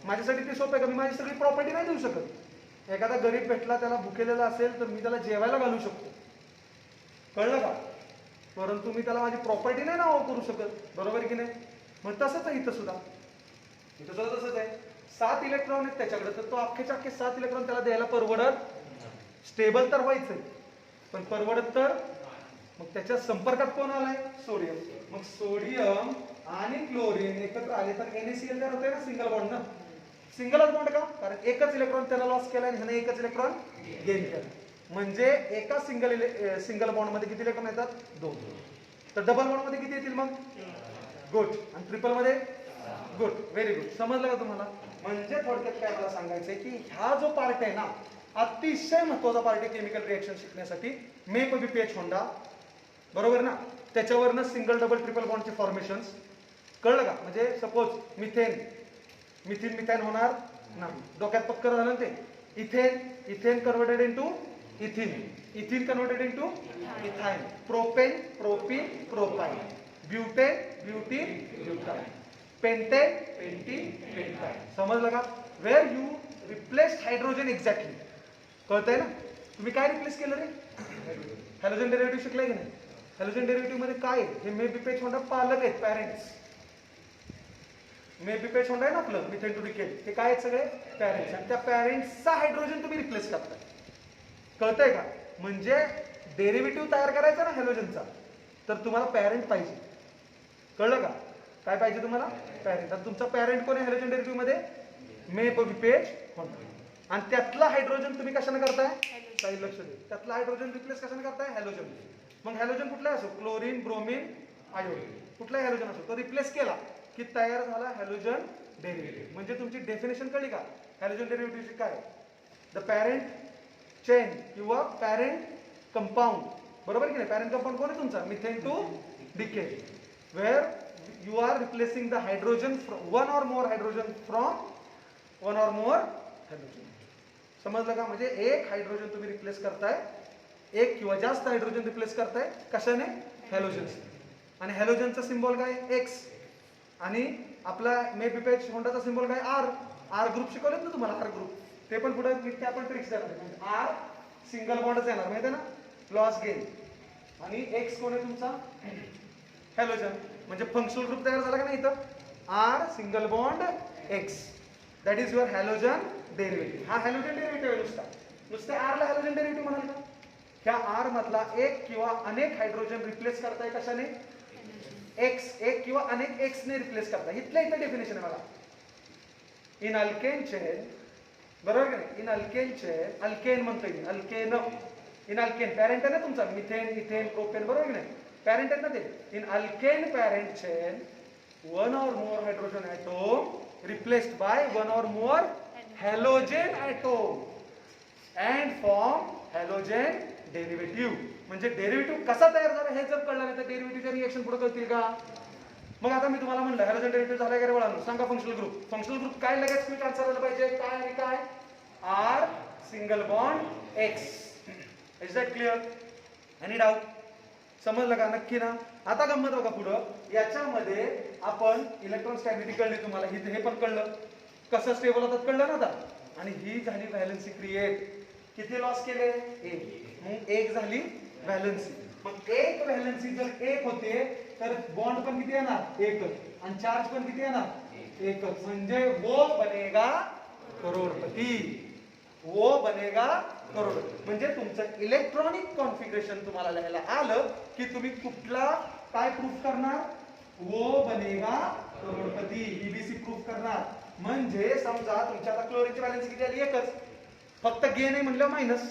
माझ्यासाठी ते सोपं आहे का? मी माझी सगळी प्रॉपर्टी नाही देऊ शकत. एखादा गरीब भेटला, त्याला भुकेलेला असेल तर मी त्याला जेवायला घालू शकतो. कळलं का? परंतु मी त्याला माझी प्रॉपर्टी नाही नाव करू शकत. बरोबर की नाही? मग तसंच आहे इथं सुद्धा. इथं सुद्धा तसंच आहे. 7 इलेक्ट्रॉन आहेत त्याच्याकडे, तर तो अख्खेच्या अख्खे 7 इलेक्ट्रॉन त्याला द्यायला परवडत. स्टेबल तर व्हायचंय, पण परवडत तर. मग त्याच्या संपर्कात कोण आलाय? सोडियम. मग सोडियम आणि क्लोरीन एकत्र आले तर NaCl तयार होते ना, सिंगल बॉन्ड ना. सिंगलच बॉन्ड का? कारण एकच इलेक्ट्रॉन त्याला लॉस केला आणि ह्याने एकच इलेक्ट्रॉन गेन केला. म्हणजे एका सिंगल बॉन्ड मध्ये किती इलेक्ट्रॉन येतात? 2. तर डबल बॉन्ड मध्ये किती येतील मग? गुड. आणि ट्रिपल मध्ये? गुड. Very good. समजलं का तुम्हाला? म्हणजे थोडक्यात काय मला सांगायचंय की हा जो पार्ट आहे ना, अतिशय महत्वाचा पार्ट आहे केमिकल रिएक्शन शिकण्यासाठी. मेक बी पेच होंडा, बरोबर ना? त्याच्यावरनं सिंगल डबल ट्रिपल बॉन्डचे फॉर्मेशन्स, कळलं का? म्हणजे सपोज मिथेन मिथेन होणार नाही, डोक्यात पक्कर झालं ना ते. Ethane converted into ethene converted into ethyne, propane propyne, butene butyne, pentyne. समजलं का? Where you replace hydrogen exactly. कळतंय ना? तुम्ही काय रिप्लेस केलं रे? हॅलोजन डेरिव्हेटिव्ह शिकलाय की नाही? हॅलोजन डेरिव्हेटिव्ह मध्ये काय आहे? हे मेबिपेज होणार पालक आहेत, पॅरेंट्स. मेबिपेज होणार आहे ना आपलं मिथेन टू डिकेन, हे काय आहेत? सगळे पॅरेंट्स. आणि त्या पॅरेंट्सचा हायड्रोजन तुम्ही रिप्लेस करताय. कळतंय का? म्हणजे डेरिव्हेटिव्ह तयार करायचा ना हॅलोजनचा, तर तुम्हाला पॅरेंट पाहिजे. कळलं का? काय पाहिजे तुम्हाला? पॅरेंट. आणि तुमचा पॅरेंट कोण आहे हॅलोजन डेरिव्हेटिव्ह मध्ये? मेबिपेज होणार. आणि त्यातला हायड्रोजन तुम्ही कशाने करताय? काही लक्ष दे. त्यातला हायड्रोजन रिप्लेस कशाने करताय? हॅलोजन. मग हॅलोजन कुठला असो, क्लोरीन, ब्रोमीन, आयोडीन, कुठलाही हॅलोजन असो, तो रिप्लेस केला की तयार झाला हॅलोजन डेरिव्हेटिव्ह. म्हणजे तुमची डेफिनेशन कळली का हॅलोजन डेरिव्हेटिव्हची? काय? द पॅरेंट चेन किंवा पॅरेंट कंपाऊंड. बरोबर की नाही? पॅरेंट कंपाऊंड कोण आहे तुमचा? Methane to decane, where you are replacing the hydrogen one or more hydrogen from one or more hydrogen. समजलं का? म्हणजे एक हायड्रोजन तुम्ही रिप्लेस करताय, एक किंवा जास्त हायड्रोजन रिप्लेस करताय कशाने? हॅलोजन. आणि हॅलोजनचा सिम्बॉल काय? एक्स. आणि आपला मेबिपेज होंडाचा सिम्बॉल काय? आर ग्रुप शिकवलेत ना तुम्हाला? आर ग्रुप ते पण पुढे त्या पण ट्रिक्स देणार. आर सिंगल बॉन्डच येणार, माहिती आहे ना? Loss gain. आणि एक्स कोण आहे तुमचा? हॅलोजन. म्हणजे फंक्शनल ग्रुप तयार झाला का नाही इथं? R single bond X, that is your halogen derivative. हा हॅलोजन डेरिव्हेटिव्ह आहे. नुसत्या आरला हॅलोजन डेरिव्हेटिव्ह म्हणाल का? ह्या आर मधला एक किंवा अनेक हायड्रोजन रिप्लेस करताय कशाने? एक्स. एक किंवा अनेक एक्स ने रिप्लेस करताय. इथं डेफिनेशन आहे बघा. इन अल्केन चेन, बरोबर का नाही? इन अल्केन चेन, अल्केन म्हणतोय मी, अल्केन. इन अल्केन पॅरेंट आहे ना तुमचा, मिथेन, इथेन, प्रोपेन, बरोबर की नाही? पॅरेंट आहेत ना ते. In alkane parent chain one or more hydrogen atom replaced by one or more halogen atom and form halogen derivative. म्हणजे डेरिव्हेटिव्ह कसा तयार झाला हे जर कळलं नाही तर डेरिव्हेटिव्हच्या रिएक्शन पुढे कळतील का? मग आता मी तुम्हाला म्हणलं हॅलोजन डेरिव्हेटिव्ह झाला का वळालो? सांगा फंक्शनल ग्रुप. फंक्शनल ग्रुप काय? लगेच क्विक आन्सर आलं पाहिजे. काय आणि काय? R single bond X. Is that clear? Any doubt? समजलं का? नक्की ना? आता गंमत बघा पुढं. याच्यामध्ये आपण इलेक्ट्रॉन स्टॅबिलिटी कळली तुम्हाला, हे पण कळलं कसं स्टेबल होतात कळलं ना आता. आणि ही झाली व्हॅलेन्सी क्रिएट. किती लॉस केले? एक. मग एक झाली व्हॅलेन्सी. मग एक व्हॅलेन्सी जर एक होते तर बॉन्ड पण किती येणार? एकच. आणि चार्ज पण किती येणार? एकच. म्हणजे वो बनेगा करोडपती. वो बनेगा करोडपती. म्हणजे तुमचं इलेक्ट्रॉनिक कॉन्फिगरेशन तुम्हाला लिहायला आलं की तुम्ही कुठला काय प्रूफ करणार? वो बनेगा करोडपती, ईबीसी प्रूफ करणार. म्हणजे समजा तुमच्या आता क्लोरीनची व्हॅलेन्सी किती आली? एकच. फक्त गेन आहे म्हणलं मायनस.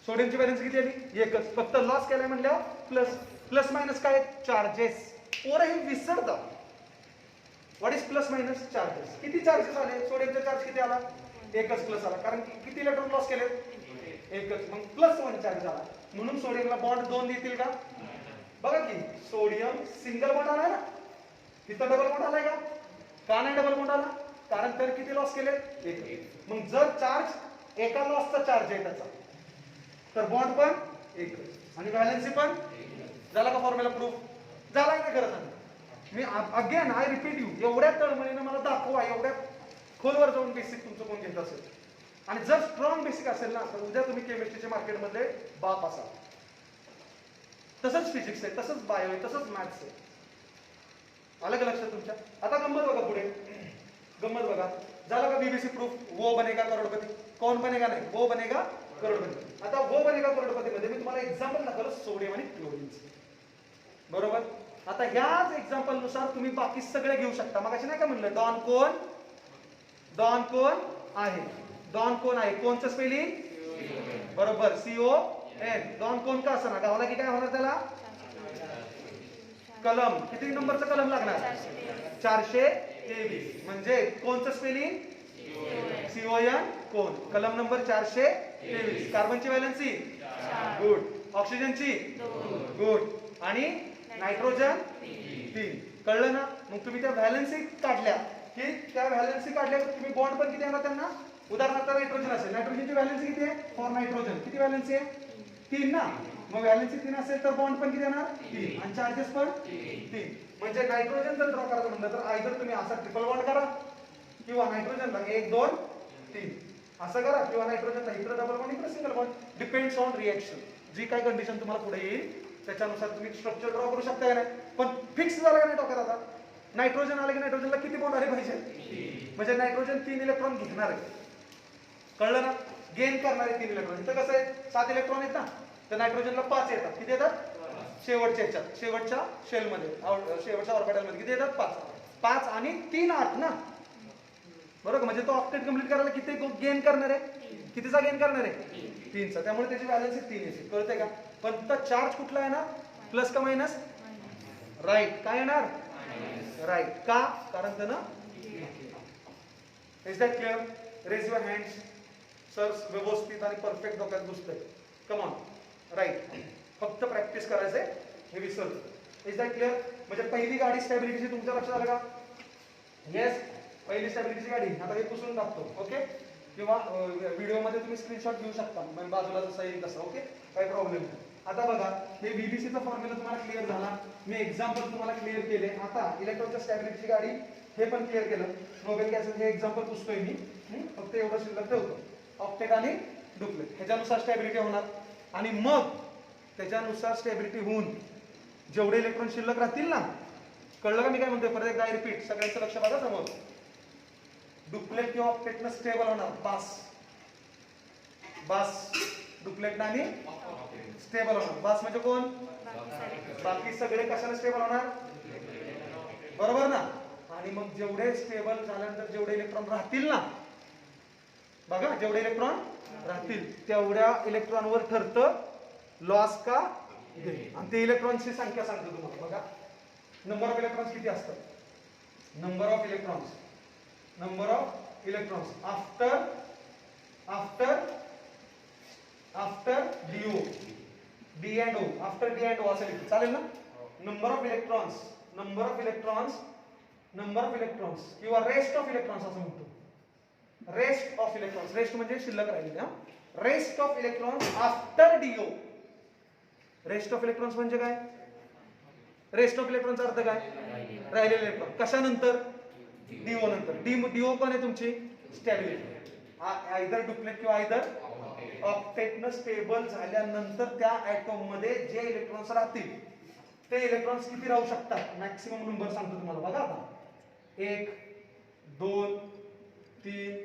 सोडियमची व्हॅलेन्सी किती आली? एकच. फक्त लॉस केलाय म्हणल्यावर प्लस. प्लस मायनस काय? चार्जेस. पोरं हे विसरतात. What is plus minus? Charges. किती चार्जेस आले? सोडियमचा चार्ज किती आला? एकच प्लस आला. कारण किती इलेक्ट्रॉन लॉस केले? एकच. मग प्लस 1 चार्ज आला. म्हणून सोडियमला बॉन्ड 2 देतील का? बघा की सोडियम सिंगल बॉन्ड आलाय ना, इथं डबल बॉन्ड आलाय का? का नाही डबल बॉन्ड आला? कारण तर किती लॉस केले? एक. मग जर चार्ज एका लॉसचा चार्ज आहे त्याचा, तर बॉन्ड पण एकच आणि व्हॅलेन्सी पण. झाला का फॉर्म्युला प्रूफ? झालाय का? करत me again I repeat you, एवढ्या तळमळीने मला दाखवा, एवढ्या खोलवर जाऊन बेसिक तुमचं कोण घेत असेल. आणि जर स्ट्रॉंग बेसिक असेल ना तर उद्या तुम्ही केमिस्ट्रीच्या मार्केटमध्ये बाप असाल. तसंच फिजिक्स आहे, तसंच बायो आहे, तसंच मॅथ्स आहे. आलं का लक्षात तुमच्या? आता गंमत बघा पुढे. गंमत बघा. झाला का बीबीसी प्रूफ? वो बनेगा करोडपती. कौन बनेगा नाही, वो बनेगा करोडपती. आता वो बनेगा करोडपती मध्ये मी तुम्हाला एक्झाम्पल दाखवलं सोडियम आणि क्लोरीनचं. बरोबर? आता ह्याच एक्झाम्पल नुसार तुम्ही बाकी सगळे घेऊ शकता. मग असे नाही का म्हणलं डॉन कोण? डॉन कोण आहे? डॉन कोण आहे? कोणचं स्पेलिंग? बरोबर, CON. डॉन कोण का असं ना गावाला की काय होणार त्याला? कलम. किती नंबरचं कलम लागणार? 423. म्हणजे कोणचं स्पेलिंग? CON. कोण? कलम नंबर 423. कार्बनची व्हॅलेन्सी? गुड. ऑक्सिजनची? गुड. आणि नायट्रोजन? 3. कळलं ना? मग तुम्ही त्या व्हॅलेन्सी काढल्या की त्या व्हॅलेन्सी काढल्या तर तुम्ही बॉन्ड पण किती येणार त्यांना? उदाहरणार्थ नायट्रोजन असेल, नायट्रोजनची व्हॅलेन्सी किती आहे? फॉर नायट्रोजन किती व्हॅलेन्सी आहे? 3 ना. मग व्हॅलेन्सी 3 असेल तर बॉन्ड पण किती येणार? 3 आणि चार्जेस पण 3. म्हणजे नायट्रोजन जर ड्रॉ करायचं म्हणलं तर आयदर तुम्ही असा ट्रिपल बॉन्ड करा किंवा नायट्रोजनला 1 2 3 असं करा किंवा नायट्रोजनला इकडे डबल बॉन्ड इकडे single bond, depends on reaction. जी काय कंडिशन तुम्हाला पुढे येईल त्याच्यानुसार तुम्ही स्ट्रक्चर ड्रॉ करू शकता. नाही पण फिक्स झालं का नाही डोक्यात आता? नायट्रोजन आले की नायट्रोजनला किती बॉन्ड आले पाहिजे? म्हणजे नायट्रोजन 3 इलेक्ट्रॉन घेणार आहे. कळलं ना? गेन करणारे 3 इलेक्ट्रॉन. इथं कसं आहे 7 इलेक्ट्रॉन आहेत ना, तर नायट्रोजनला 5 येतात. किती येतात? शेवटच्या ह्याच्यात, शेवटच्या शेलमध्ये, शेवटच्या ऑर्बिटलमध्ये किती येतात? 5. 5 आणि 3 8 ना, बरोबर? म्हणजे तो ऑक्टेट कंप्लीट करायला किती गेन करणार आहे? कितीचा गेन करणार आहे? 3चा. त्यामुळे त्याची व्हॅलेन्सी 3 येते. कळतंय का? पण तर चार्ज कुठला आहे ना? प्लस का मायनस? राईट. काय येणार? राईट. का? कारण त्यानं is that clear? Raise your hands. Sir व्यवस्थित आणि परफेक्ट डोक्यात घुसतंय. Come on. राईट. फक्त प्रॅक्टिस करायचंय, हे विसरतो. Is that clear? म्हणजे पहिली गाडी स्टॅबिलिटीची तुमच्या लक्षात आलं का? येस. पहिली स्टॅबिलिटीची गाडी. आता हे पुसून टाकतो. ओके? किंवा व्हिडिओमध्ये तुम्ही स्क्रीनशॉट घेऊ शकता, म्हणजे बाजूला जसं येईल तसं. ओके? काही प्रॉब्लेम नाही. आता बघा, हे बीबीसीचा फॉर्म्युला तुम्हाला क्लिअर झाला. मी एक्झाम्पल तुम्हाला क्लिअर केले. आता इलेक्ट्रॉनच्या स्टॅबिलिटीची गाडी हे पण क्लिअर केलं. नोबेल गॅसेस हे एक्झाम्पल पुसतोय मी. फक्त एवढं शिल्लक ठेवतो. ऑक्टेट आणि डुप्लेट ह्याच्यानुसार स्टॅबिलिटी होणार आणि मग त्याच्यानुसार स्टॅबिलिटी होऊन जेवढे इलेक्ट्रॉन शिल्लक राहतील ना, कळलं का मी काय म्हणतोय? परत एकदा रिपीट, सगळ्यांचं लक्ष बघा समोर. डुप्लेट किंवा ऑक्टेटनं स्टेबल होणार बास. बास डुप्लेट आणि स्टेबल होणार. बास म्हणजे कोण? बाकी सगळे कशाला स्टेबल होणार? बरोबर ना? आणि मग जेवढे स्टेबल झाल्यानंतर जेवढे इलेक्ट्रॉन राहतील ना, बघा जेवढे इलेक्ट्रॉन राहतील तेवढ्या इलेक्ट्रॉनवर ठरतं लॉस का गेन. आणि ते इलेक्ट्रॉनची संख्या सांगतो तुम्हाला. बघा नंबर ऑफ इलेक्ट्रॉन्स किती असतात? Number of electrons after DO, D and O, after D and O असं लिहितो. चालेल ना? नंबर ऑफ इलेक्ट्रॉन्स किंवा रेस्ट ऑफ इलेक्ट्रॉन्स असं म्हणतो. रेस्ट ऑफ इलेक्ट्रॉन्स, रेस्ट म्हणजे शिल्लक राहिलेले. Rest of electrons after DO. Rest of electrons म्हणजे काय? रेस्ट ऑफ इलेक्ट्रॉनचा अर्थ काय? राहिलेले इलेक्ट्रॉन. कशानंतर? डीओ नंतर. डीओ कोण आहे तुमची? स्टॅबिलिटी. आयदर डुप्लेट किंवा आयदर ऑक्टेटनं स्टेबल झाल्यानंतर त्या ऍटॉम मध्ये जे इलेक्ट्रॉन्स राहतील ते इलेक्ट्रॉन्स किती राहू शकतात? मॅक्सिमम नंबर सांगतो तुम्हाला. बघा आता 1 2 3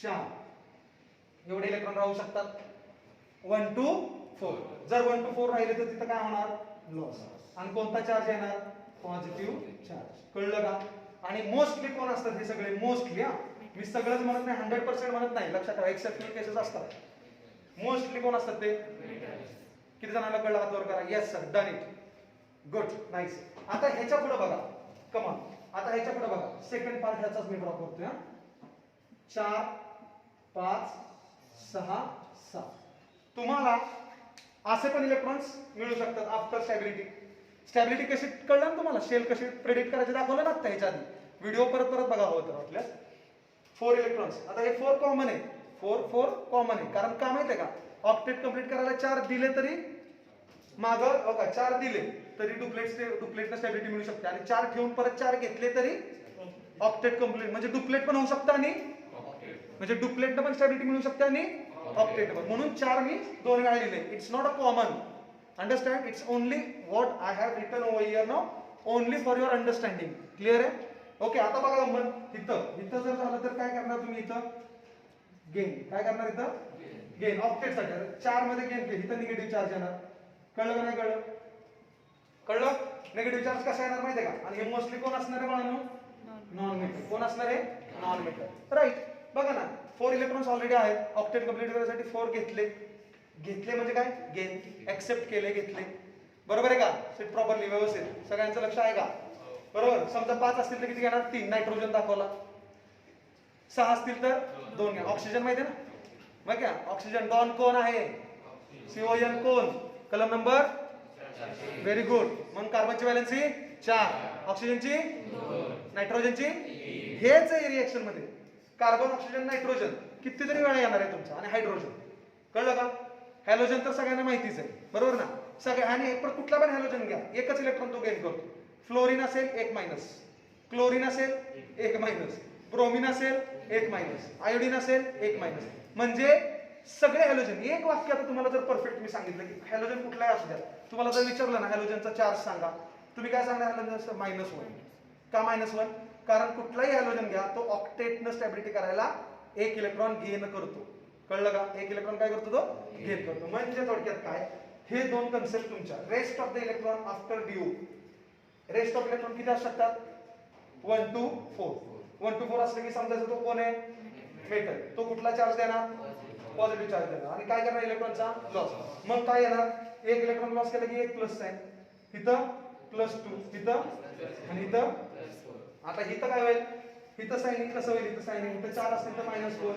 4 एवढे इलेक्ट्रॉन राहू शकतात. 1 to 4. जर 1 to 4 राहिले तर तिथं काय होणार? लॉस. आणि कोणता चार्ज येणार? Positive charge. कळलं का? आणि मोस्टली कोण असतात हे सगळे? मोस्टली, मी सगळंच म्हणत नाही, 100% म्हणत नाही, लक्षात ठेवा. एक्सेप्शनल केसेस असतात. मोस्टली कोण असतात ते? किती जणांना कळलं? हात वर करा. Yes sir, done it. Good, nice. आता ह्याच्या पुढे बघा. Come on. आता ह्याच्या पुढे बघा. सेकंड पार्ट ह्याचाच मी ड्रॉ करतोय. 4 5 6 7. तुम्हाला असे पण इलेक्ट्रॉन्स मिळू शकतात आफ्टर स्टॅबिलिटी. स्टॅबिलिटी कशी कळलं ना तुम्हाला? शेल कशी प्रेडिक्ट करायचे दाखवलं ना ह्याच्या आधी. व्हिडिओ परत बघा हवं तर आपल्यास. 4 इलेक्ट्रॉन्स. आता हे 4 कॉमन आहे. 4 कॉमन आहे. कारण का माहिती आहे का? ऑक्टेट कंप्लीट करायला 4 दिले तरी मागं बघा 4 दिले तरी डुप्लेटला स्टॅबिलिटी मिळू शकते. आणि 4 ठेवून परत 4 घेतले तरी ऑक्टेट कंप्लीट, म्हणजे डुप्लेट पण होऊ शकतं आणि म्हणजे डुप्लेटनं पण स्टॅबिलिटी मिळू शकते आणि ऑक्टेट पण. म्हणून 4 मी 2 वेळा लिहिले. It's not a common. Understand? It's only what I have written over here now, only for your understanding. Clear आहे? ओके. आता बघा गंमत. इथं जर झालं तर काय करणार तुम्ही? इथं गेन. काय करणार? इथं गेन. ऑक्टेटसाठी 4 मध्ये गेन केली, इथं निगेटिव्ह चार्ज येणार. कळलं का नाही कळलं? कळलं? निगेटिव्ह चार्ज कसा येणार माहिती आहे का? आणि हे मोस्टली कोण असणार आहे बाळांनो? Non metal. कोण असणार आहे? Non metal. राईट. बघा ना 4 इलेक्ट्रॉन्स ऑलरेडी आहेत. ऑक्टेट कंप्लीट करण्यासाठी 4 घेतले म्हणजे काय? गेन. एक्सेप्ट केले, घेतले. बरोबर आहे का? सिट प्रॉपरली, व्यवस्थित. सगळ्यांचं लक्ष आहे का? बरोबर. समजा 5 असतील तर किती घेणार? 3. नायट्रोजन दाखवला. 6 असतील तर 2 घ्या. ऑक्सिजन माहिती आहे ना? मग क्या ऑक्सिजन डॉन कोण आहे? CON कोण? कलम नंबर व्हेरी गुड. मग कार्बनची व्हॅलेन्सी 4, ऑक्सिजनची 2, नायट्रोजनची हेच आहे रिएक्शन मध्ये. कार्बन, ऑक्सिजन, नायट्रोजन कितीतरी वेळा येणार आहे तुमचा. आणि हायड्रोजन कळलं का? हॅलोजन तर सगळ्यांना माहितीच आहे, बरोबर ना? सगळ्या. आणि पण कुठला पण हॅलोजन घ्या, एकच इलेक्ट्रॉन तो गेन करतो. फ्लोरीन असेल 1 मायनस, क्लोरीन असेल 1 मायनस, ब्रोमीन असेल 1 मायनस, आयोडीन असेल 1 मायनस. म्हणजे सगळे हॅलोजन. एक वाक्य आता तुम्हाला जर परफेक्ट मी सांगितलं की हॅलोजन कुठलाही असू द्या, तुम्हाला जर विचारलं ना हॅलोजनचा चार्ज सांगा, तुम्ही काय सांगणार? हॅलोजन -1. का -1? कारण कुठलाही हॅलोजन घ्या, तो ऑक्टेटनं स्टॅबिलिटी करायला 1 इलेक्ट्रॉन गेन करतो. कळलं का? 1 इलेक्ट्रॉन काय करतो? तो गेन करतो. म्हणजे थोडक्यात काय, हे दोन कन्सेप्ट तुमच्या. Rest of the electron after due, rest of electron किती असू शकतात? 1 to 4. 1 to 4 असले की समजायचं तो कोण आहे? मेटल. तो कुठला चार्ज देणार? पॉझिटिव्ह चार्ज देणार. आणि काय करणार? इलेक्ट्रॉनचा लॉस. मग काय येणार? 1 इलेक्ट्रॉन लॉस केलं की 1 प्लस साइन, इथं +2, इथं आणि इथं. आता इथं काय होईल? इथं साइन कसं होईल? इथं साइन इथं 4 असतील तर -4,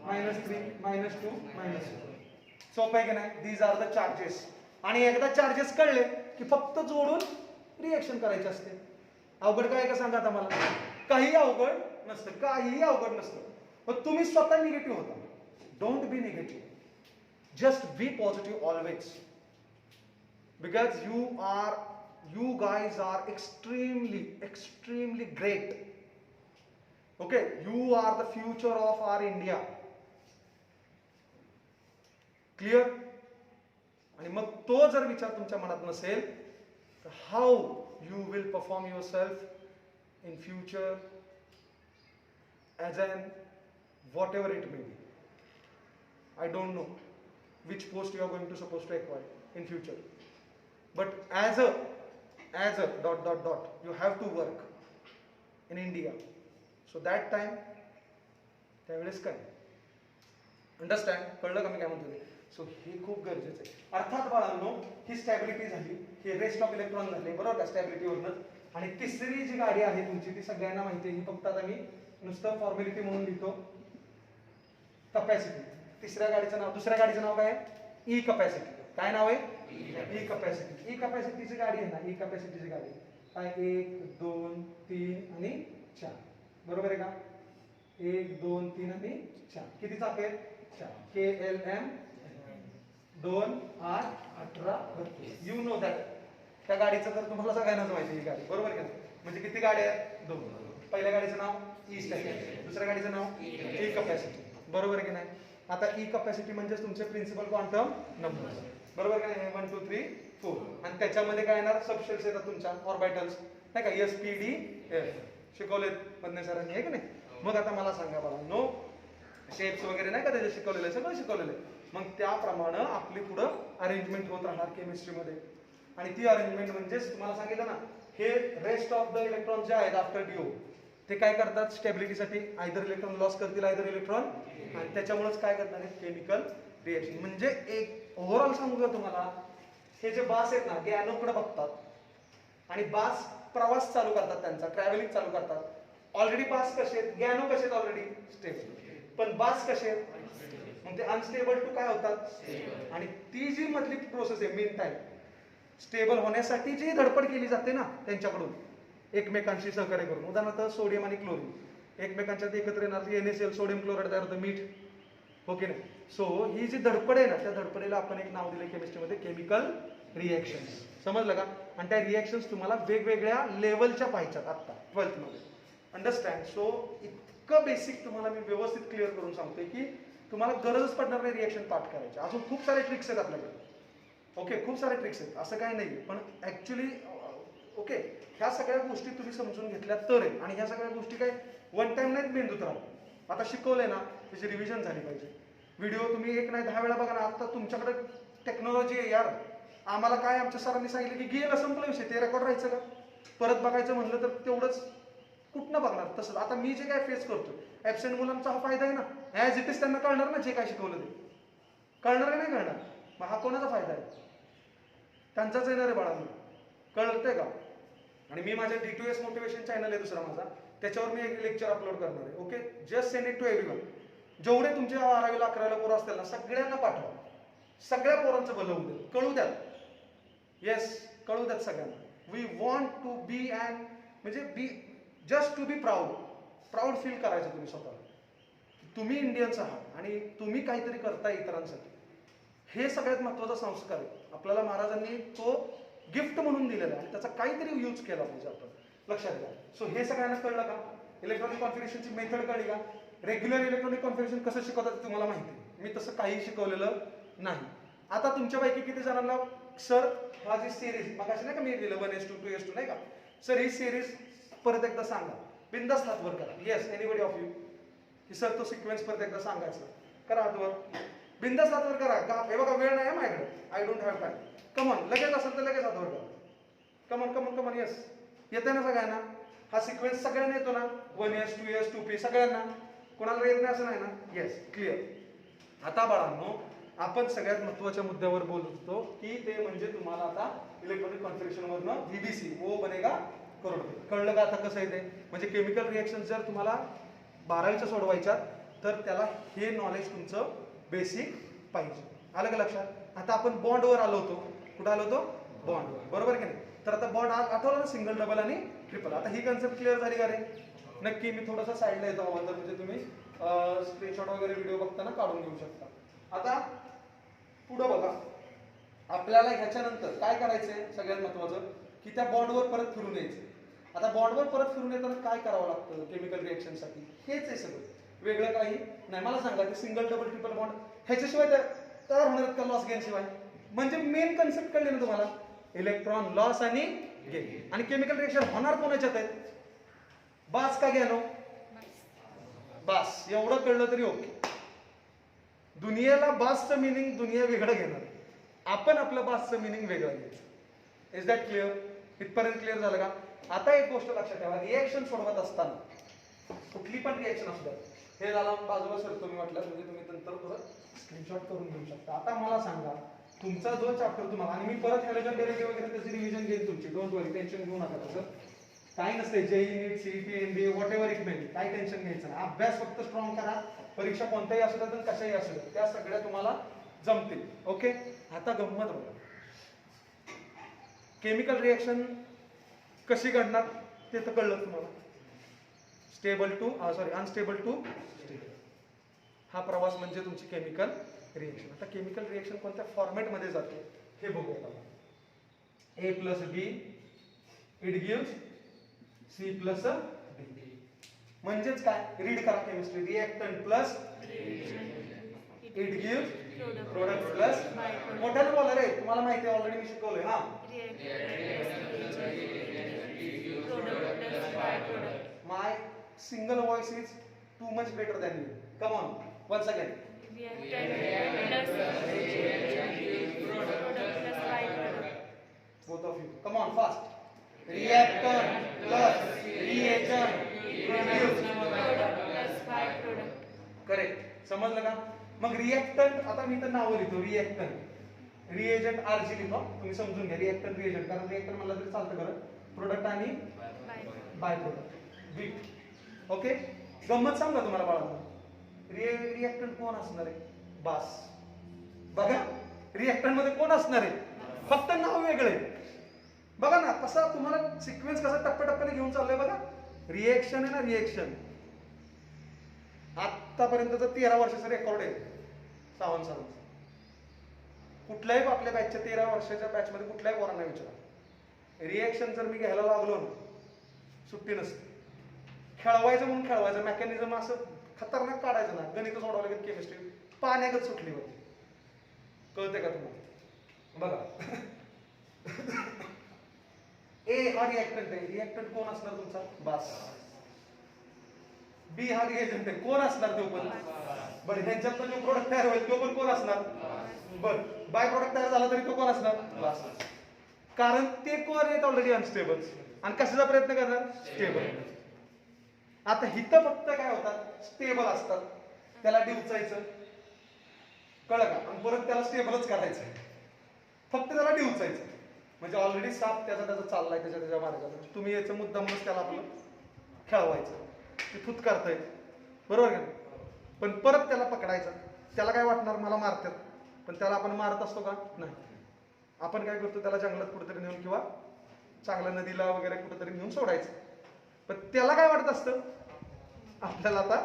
-3, -2, -4. सोपं आहे की नाही? These are the charges. आणि एकदा चार्जेस कळले की फक्त जोडून रिएक्शन करायचे असते. अवघड काय का सांगा आता मला? काही अवघड नसतं, काहीही अवघड नसतं. पण तुम्ही स्वतः निगेटिव्ह होता. Don't be negative, just be positive always. Because you guys are extremely great. Okay, you are the future of our India. Clear? आणि मग तो जर विचार तुमच्या मनात नसेल तर how you will perform yourself in future as an whatever it may be. I don't know which post you are going to supposed to acquire in future, but as a you have to work in India. So that time त्यावेळेस काय understand? कळलं का मी काय म्हणतो ते? So हे खूप गरजेचं आहे. अर्थात बाळांनो, ही स्टॅबिलिटी झाली, ही रेस्ट ऑफ इलेक्ट्रॉन झाले, बरोबर का? स्टॅबिलिटीवरनं. आणि तिसरी जी गाडी आहे तुमची ती सगळ्यांना माहिती आहे. ही फक्त आता मी नुसतं फॉर्मॅलिटी म्हणून लिहितो. कपॅसिटी. दुसऱ्या गाडीचं नाव काय? E capacity. काय नाव आहे? E capacity. ई कपॅसिटीची गाडी आहे ना, ई कपॅसिटीची गाडी काय? 1, 2, 3 आणि 4. बरोबर आहे का? 1, 2, 3 आणि 4. किती चाक आहेत? 4. KLM 2, 8, 18, 32. You know that. त्या गाडीचं तर तुम्हाला सगळ्यांनाच माहिती ही गाडी, बरोबर का? म्हणजे किती गाड्या आहेत? 2. पहिल्या गाडीचं नाव ई स्टॅबिलिटी, दुसऱ्या गाडीचं नाव ई कपॅसिटी. बरोबर आहे की नाही? आता ई कपॅसिटी म्हणजे तुमचे प्रिन्सिपल क्वांटम नंबर, बरोबर का नाही? 1, 2, 3, 4. आणि त्याच्यामध्ये काय येणार? सबशेल्स येतात तुमच्या, ऑर्बिटल्स नाही का? SPDF शिकवलेत मधने सरांनी, आहे की नाही? मग आता मला सांगा बघा, नो शेप्स वगैरे नाही का त्याचे शिकवलेलं आहे? सगळं शिकवलेलं आहे. मग त्याप्रमाणे आपली पुढं अरेंजमेंट होत राहणार केमिस्ट्रीमध्ये. आणि ती अरेंजमेंट म्हणजेच तुम्हाला सांगितलं ना, हे रेस्ट ऑफ द इलेक्ट्रॉन जे आहेत आफ्टर ड्यू, ते काय करतात? स्टॅबिलिटीसाठी आयदर इलेक्ट्रॉन लॉस करतील, आयदर इलेक्ट्रॉन. आणि त्याच्यामुळेच काय करणार आहे? Chemical reaction. म्हणजे एक ओव्हरऑल सांगू का तुम्हाला, हे जे बास आहेत ना, गॅनोकडे बघतात आणि बास प्रवास चालू करतात, त्यांचा ट्रॅव्हलिंग चालू करतात. ऑलरेडी बास कसे आहेत? गॅनो कसे आहेत? Already stable. पण बास कसे आहेत? मग ते अनस्टेबल टू काय होतात? आणि ती जी मधली प्रोसेस आहे मीन टाइम, स्टेबल होण्यासाठी जी धडपड केली जाते ना त्यांच्याकडून एकमेकांशी सहकार्य करून, उदाहरणार्थ सोडियम आणि क्लोरीन एकमेकांच्यात एकत्र येणार, NaCl सोडियम क्लोराईड तयार होतं, मीठ. हो की नाही? सो ही जी धडपड आहे ना, त्या धडपडीला आपण एक नाव दिलं केमिस्ट्रीमध्ये, केमिकल रिएक्शन्स. समजलं का? आणि त्या रिएक्शन्स तुम्हाला वेगवेगळ्या लेवलच्या पाहिजेत आता 12th मध्ये. अंडरस्टँड? सो इतकं बेसिक तुम्हाला मी व्यवस्थित क्लिअर करून सांगतोय की तुम्हाला गरजच पडणार नाही रिएक्शन पाठ करायची. अजून खूप सारे ट्रिक्स आहेत आपल्याकडे. ओके, खूप सारे ट्रिक्स आहेत, असं काही नाही. पण ऍक्च्युली ओके, ह्या सगळ्या गोष्टी तुम्ही समजून घेतल्या तर आहे. आणि ह्या सगळ्या गोष्टी काय वन टाइम नाहीत मेंदूत राहत. आता शिकवलंय ना, त्याची रिव्हिजन झाली पाहिजे. व्हिडिओ तुम्ही 1 नाही 10 वेळा बघा ना. आता तुमच्याकडे टेक्नॉलॉजी आहे यार. आम्हाला काय आमच्या सरांनी सांगितलं की गेलं, संपलं विषय, ते रेकॉर्ड राहायचं का? परत बघायचं म्हणलं तर तेवढंच कुठनं बघणार? तसंच आता मी जे काय फेस करतो, ऍबसेंट मुलांचा हा फायदा आहे ना. ॲज इट इज त्यांना कळणार ना, जे काय शिकवलं ते कळणार नाही कळणार. मग हा कोणाचा फायदा आहे? त्यांचाच येणार आहे बाळांनो. कळतंय का? आणि मी माझ्या D2S मोटिवेशन चॅनल आहे दुसरा माझा, त्याच्यावर मी एक लेक्चर अपलोड करणार आहे. Okay, just send it to everyone. जेवढे तुमचे 12वीला 11वीला पोरं असतील ना, सगळ्यांना पाठवा. सगळ्या पोरांचं भलं होऊ द्या, कळू द्या. येस, कळू द्यात सगळ्यांना. We want to be and म्हणजे be just to be proud feel करायचं तुम्ही स्वतःला. तुम्ही इंडियन्स आहात आणि तुम्ही काहीतरी करताय इतरांसाठी. हे सगळ्यात महत्वाचा संस्कार आहे. आपल्याला महाराजांनी तो गिफ्ट म्हणून दिलेला आहे आणि त्याचा काहीतरी यूज केला पाहिजे आपण. लक्षात घ्या. सो हे सगळ्यांना कळलं का? इलेक्ट्रॉनिक कॉन्फिगरेशनची मेथड कळली का? रेग्युलर इलेक्ट्रॉनिक कॉन्फिगरेशन कसं शिकवतात तुम्हाला माहिती आहे. मी तसं काही शिकवलेलं नाही. आता तुमच्यापैकी किती जणांना सर हा जी सिरीज मग अशी नाही का मी दिलं 1S2 2S2 नाही का सर, ही सिरीज परत एकदा सांगा. बिंदास हात वर करा. येस, एनीबडी ऑफ यू की सर तो सिक्वेन्स परत एकदा सांगायचा. करा हात वर, बिंदास हात वर करा. का हे बघा वेळ नाही माझ्याकडे. I don't have time. Come on, लगेच असेल तर लगेच हात वर करा. Come on come on come on. येस, येते ना सगळ्यांना? हा सिक्वेन्स सगळ्यांना येतो ना? 1S 2S 2P सगळ्यांना? कोणाला येत नाही असं नाही ना? Yes, clear. आता बाळांनो आपण सगळ्यात महत्वाच्या मुद्द्यावर बोलतो की ते म्हणजे तुम्हाला आता इलेक्ट्रॉनिक कॉन्फिगरेशन वरनं VBC वो बनेगा करोडपती. कळलं का आता कसं आहे ते? म्हणजे केमिकल रिएक्शन जर तुम्हाला 12वीच्या सोडवायच्या तर त्याला हे नॉलेज तुमचं बेसिक पाहिजे. आलं का लक्षात? आता आपण बॉन्डवर आलो होतो. कुठं आलो होतो? बॉन्डवर, बरोबर की नाही? तर आता बॉन्ड आठवलं ना, सिंगल डबल आणि ट्रिपल. आता ही कन्सेप्ट क्लिअर झाली का रे? नक्की. मी थोडंसं साईडला येतो हवं तर म्हणजे तुम्ही स्क्रीनशॉट वगैरे व्हिडिओ बघताना काढून घेऊ शकता. आता पुढं बघा, आपल्याला ह्याच्यानंतर काय करायचंय सगळ्यात महत्वाचं की त्या बॉन्डवर परत फिरून यायचं. आता बॉन्डवर परत फिरून येताना काय करावं लागतं केमिकल रिएक्शनसाठी? हेच आहे सगळं, वेगळं काही नाही. मला सांगा की सिंगल डबल ट्रिपल बॉन्ड ह्याच्याशिवाय तयार होणार का लॉस गेन शिवाय? म्हणजे मेन कन्सेप्ट कळले ना तुम्हाला? इलेक्ट्रॉन लॉस आणि गेन. आणि केमिकल रिएक्शन होणार कोणाच्यात आहेत? बास का घ्यानो? बास. एवढं कळलं तरी ओके. दुनियेला बासचं मिनिंग दुनिया वेगळं घेणार, आपण आपलं बासचं मिनिंग वेगळं घ्यायचं. Is that clear? इथपर्यंत क्लिअर झालं का? आता एक गोष्ट लक्षात ठेवा, रिएक्शन सोडवत असताना कुठली पण रिएक्शन असू द्या, हे झाला बाजूला सरतो मी म्हटलं म्हणजे तुम्ही नंतर परत स्क्रीनशॉट करून घेऊ शकता. आता मला सांगा तुमचा जो चॅप्टर तुम्हाला, आणि मी परत हॅलोजन डेरिव्हेटिव्ह वगैरे त्याची रिव्हिजन घेईन तुमची, डोंट वरी, टेन्शन घेऊ नका. तसं काही नसते. JEE NEET CET MBA whatever it may be, काही टेन्शन घ्यायचं नाही. अभ्यास फक्त स्ट्रॉंग करा. परीक्षा कोणत्याही असू द्या तर कशाही असू द्या त्या सगळ्या तुम्हाला जमतील. ओके. आता गंमत बघा, केमिकल रिएक्शन कशी घडणार ते तर कळलं तुम्हाला. Stable to unstable to stable, हा प्रवास म्हणजे तुमची केमिकल रिएक्शन. आता केमिकल रिएक्शन कोणत्या फॉर्मॅटमध्ये जाते हे बघूया. A + B it gives C + D. म्हणजेच काय? रीड करा chemistry. Reactant plus it gives product plus. मोठ्याने बोला रे, तुम्हाला माहिती आहे ऑलरेडी मी शिकवलंय. हा, my single voice is too much better than you. Come on, once again. Both of you. Come on, fast. Reactant plus reagent produce correct. समजलं का? मग reactant, आता मी तर नाव लिहितो रिएक्टंट, रिएजंट RG लिहितो. तुम्ही समजून घ्या रिएक्टंट रिएजंट, कारण रिएक्टंट म्हणलं तरी चालतं. बरं, प्रोडक्ट आणि बाय प्रोडक्ट बी. ओके. गंमत सांगा तुम्हाला बाळांनो, रिएक्टंट कोण असणार आहे? बास. बघा रिएक्टंट मध्ये कोण असणार आहे? फक्त नाव वेगळे. बघा ना कसा तुम्हाला सिक्वेन्स कसा टप्प्याटप्प्याने घेऊन चाललंय बघा. रिएक्शन आहे ना, रिएक्शन आतापर्यंत 13 वर्षाचं रेकॉर्ड आहे सावंत सरांचं. कुठल्याही आपल्या बॅचच्या 13 वर्षाच्या बॅच मध्ये कुठल्याही पोरांना विचारा, रिएक्शन जर मी घ्यायला लागलो ना सुट्टी नसते. खेळवायचं म्हणून खेळवायचं, मेकॅनिझम असं खतरनाक काढायचं ना. गणित सोडवलं की केमिस्ट्री पाण्यागत सुटली होती. कळते का तुम्हाला? बघा ए हा रिएक्टंट आहे. रिएक्टंट कोण असणार तुमचा? बास. बी हा रिएजंट आहे. कोण असणार तो पण? बरं, ह्यांच्यात जो प्रोडक्ट तयार होईल तो पण कोण असणार? बरं, बाय प्रोडक्ट तयार झाला तरी तो कोण असणार? बास. कारण ते कोण आहेत ऑलरेडी अनस्टेबल, आणि कशाचा प्रयत्न करणार? स्टेबल. आता हिथं फक्त काय होतात? स्टेबल असतात, त्याला डिवचायचं. कळलं का? आणि परत त्याला स्टेबलच करायचं, फक्त त्याला डिवचायचं. म्हणजे ऑलरेडी साप त्याचा चाललाय त्याच्या मार्गाने. तुम्ही याचं मुद्दामच त्याला आपलं खेळवायचं, ते फुतकारतंय, बरोबर का? पण परत त्याला पकडायचं. त्याला काय वाटणार? मला मारतात, पण त्याला आपण मारत असतो का? नाही. आपण काय करतो, त्याला जंगलात कुठेतरी नेऊन किंवा चांगल्या नदीला वगैरे कुठेतरी नेऊन सोडायचं. पण त्याला काय वाटत असतं, आपल्याला आता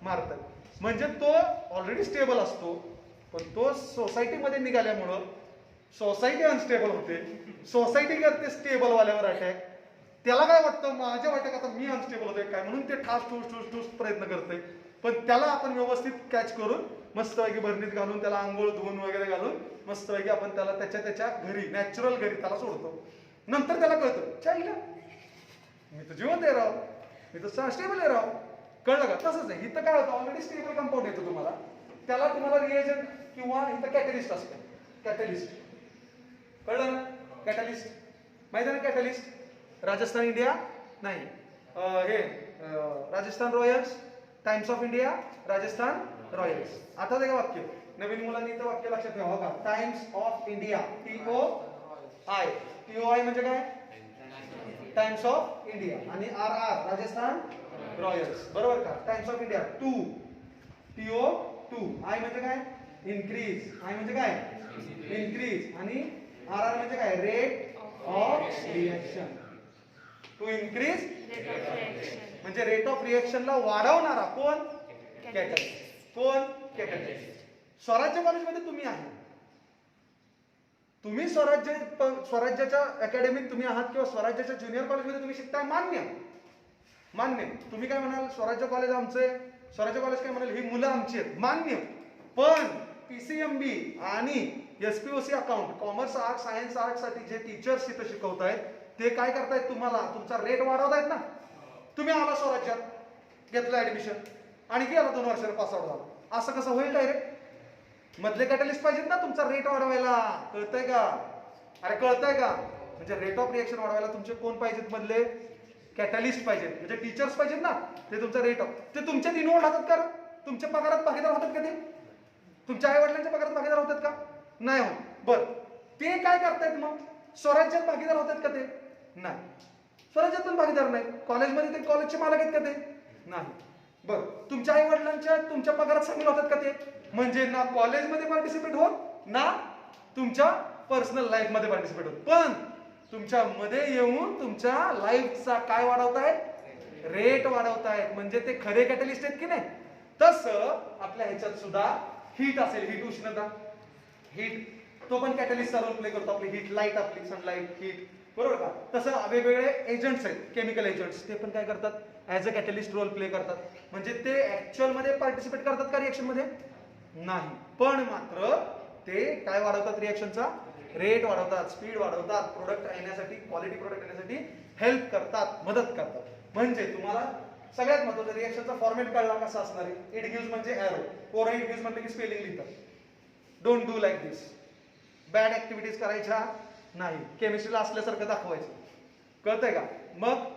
मारतात. म्हणजे तो ऑलरेडी स्टेबल असतो, पण तो सोसायटीमध्ये निघाल्यामुळं सोसायटी अनस्टेबल होते, सोसायटी करते स्टेबल वाल्यावर अटॅक. त्याला काय वाटतं, माझ्या वाटत आता मी अनस्टेबल होतोय काय, म्हणून ते ठास ठूस ठूस ठूस प्रयत्न करते. पण त्याला आपण व्यवस्थित कॅच करून मस्तपैकी भरणीत घालून त्याला आंघोळ धुवून वगैरे घालून मस्तपैकी आपण त्याला त्याच्या घरी, नॅचरल घरी त्याला सोडतो. नंतर त्याला कळतं, चाईला मी तर जिवंत आहे राव, मी तर स्टेबल आहे राव. कळलं का? तसंच आहे इथं. काय होतं, ऑलरेडी स्टेबल कंपाऊंड येतो तुम्हाला, त्याला तुम्हाला रिएजंट किंवा इथं कॅटलिस्ट असतं. कॅटलिस्ट कळलं ना? कॅटलिस्ट माहिती आहे ना? कॅटलिस्ट राजस्थान इंडिया नाही, हे Rajasthan Royals, times of India, Rajasthan Royals. आता ते वाक्य नवीन मुलांनी इथं वाक्य लक्षात ठेवा का? Times of India, TOI. TOI म्हणजे काय? Times of India. आणि RR राजस्थान रॉयल्स, बरोबर का? Times of India 2, TO2. I म्हणजे काय? इन्क्रीज. I म्हणजे काय? इन्क्रीज. आणि RR म्हणजे काय? Rate of reaction. To increase म्हणजे रेट ऑफ रिएक्शनला वाढवणारा कोण? कॅटलिस्ट. कोण? कॅटलिस्ट. स्वराज्य कॉलेजमध्ये तुम्ही आहे, तुम्ही स्वराज्याच्या अकॅडमीत तुम्ही आहात किंवा स्वराज्याच्या ज्युनियर कॉलेजमध्ये तुम्ही शिकताय, मान्य. तुम्ही काय म्हणाल, स्वराज्य कॉलेज आमचे, स्वराज्य कॉलेज काय म्हणाल, ही मुलं आमची आहेत, मान्य. पण PCMB आणि SPOC account, commerce art, science art साठी जे टीचर्स इथं शिकवतायत ते काय करतायत, तुम्हाला तुमचा रेट वाढवतायत ना. तुम्ही आला स्वराज्यात, घेतलं ऍडमिशन आणि गेला 2 वर्षाला पास आउट झाला, असं कसं होईल डायरेक्ट? मधले कॅटलिस्ट पाहिजेत ना तुमचा रेट वाढवायला. कळतंय का? अरे कळतंय का? म्हणजे रेट ऑफ रिएक्शन वाढवायला तुमचे कोण पाहिजेत? मधले कॅटलिस्ट पाहिजेत, म्हणजे टीचर्स पाहिजेत ना. ते तुमचा रेट ऑफ, ते तुमच्यात इन्व्हॉल्व होतात का? तुमच्या पगारात भागीदार होतात का? ते तुमच्या आई वडिलांच्या पगारात भागीदार होतात का? नाही होत. बर, ते काय करतायत मग? स्वराज्यात भागीदार होतात का? ते नाही. स्वराज्यात पण भागीदार नाही. कॉलेजमध्ये ते कॉलेजचे मालक आहेत का? ते नाही. बर, तुमच्या आई वडिलांच्या तुमच्या पगारात सामील होतात का? ते म्हणजे ना कॉलेजमध्ये पार्टिसिपेट होत ना तुमच्या पर्सनल लाईफ मध्ये पार्टिसिपेट होत, पण तुमच्या मध्ये येऊन तुमच्या लाईफचा काय वाढवतायत? रेट वाढवतायत. म्हणजे ते खरे कॅटलिस्ट आहेत की नाही? तसं आपल्या ह्याच्यात सुद्धा हीट असेल, हीट उष्णता, हीट तो पण कॅटलिस्टचा रोल प्ले करतो. आपली हीट, लाईट, आपली सनलाईट, हीट, बरोबर का? तसं वेगवेगळे एजंट्स आहेत, केमिकल एजंट्स, ते पण काय करतात? As a catalyst role play करतात. म्हणजे ते ऍक्च्युअल मध्ये पार्टिसिपेट करतात का रिएक्शन मध्ये? नाही. पण मात्र ते काय वाढवतात? रिएक्शनचा रेट वाढवतात, स्पीड वाढवतात, प्रोडक्ट येण्यासाठी, क्वालिटी प्रोडक्ट येण्यासाठी हेल्प करतात, मदत करतात. म्हणजे तुम्हाला सगळ्यात महत्त्वाचं रिएक्शनचा फॉर्मॅट कळला कसा असणार आहे? इट गिव्स म्हणजे एरो. पोरं इट गिव्स म्हटलं की स्पेलिंग लिहितात. Don't do like this. Bad activities करायच्या नाही, केमिस्ट्रीला असल्यासारखं दाखवायचं. कळतंय का? मग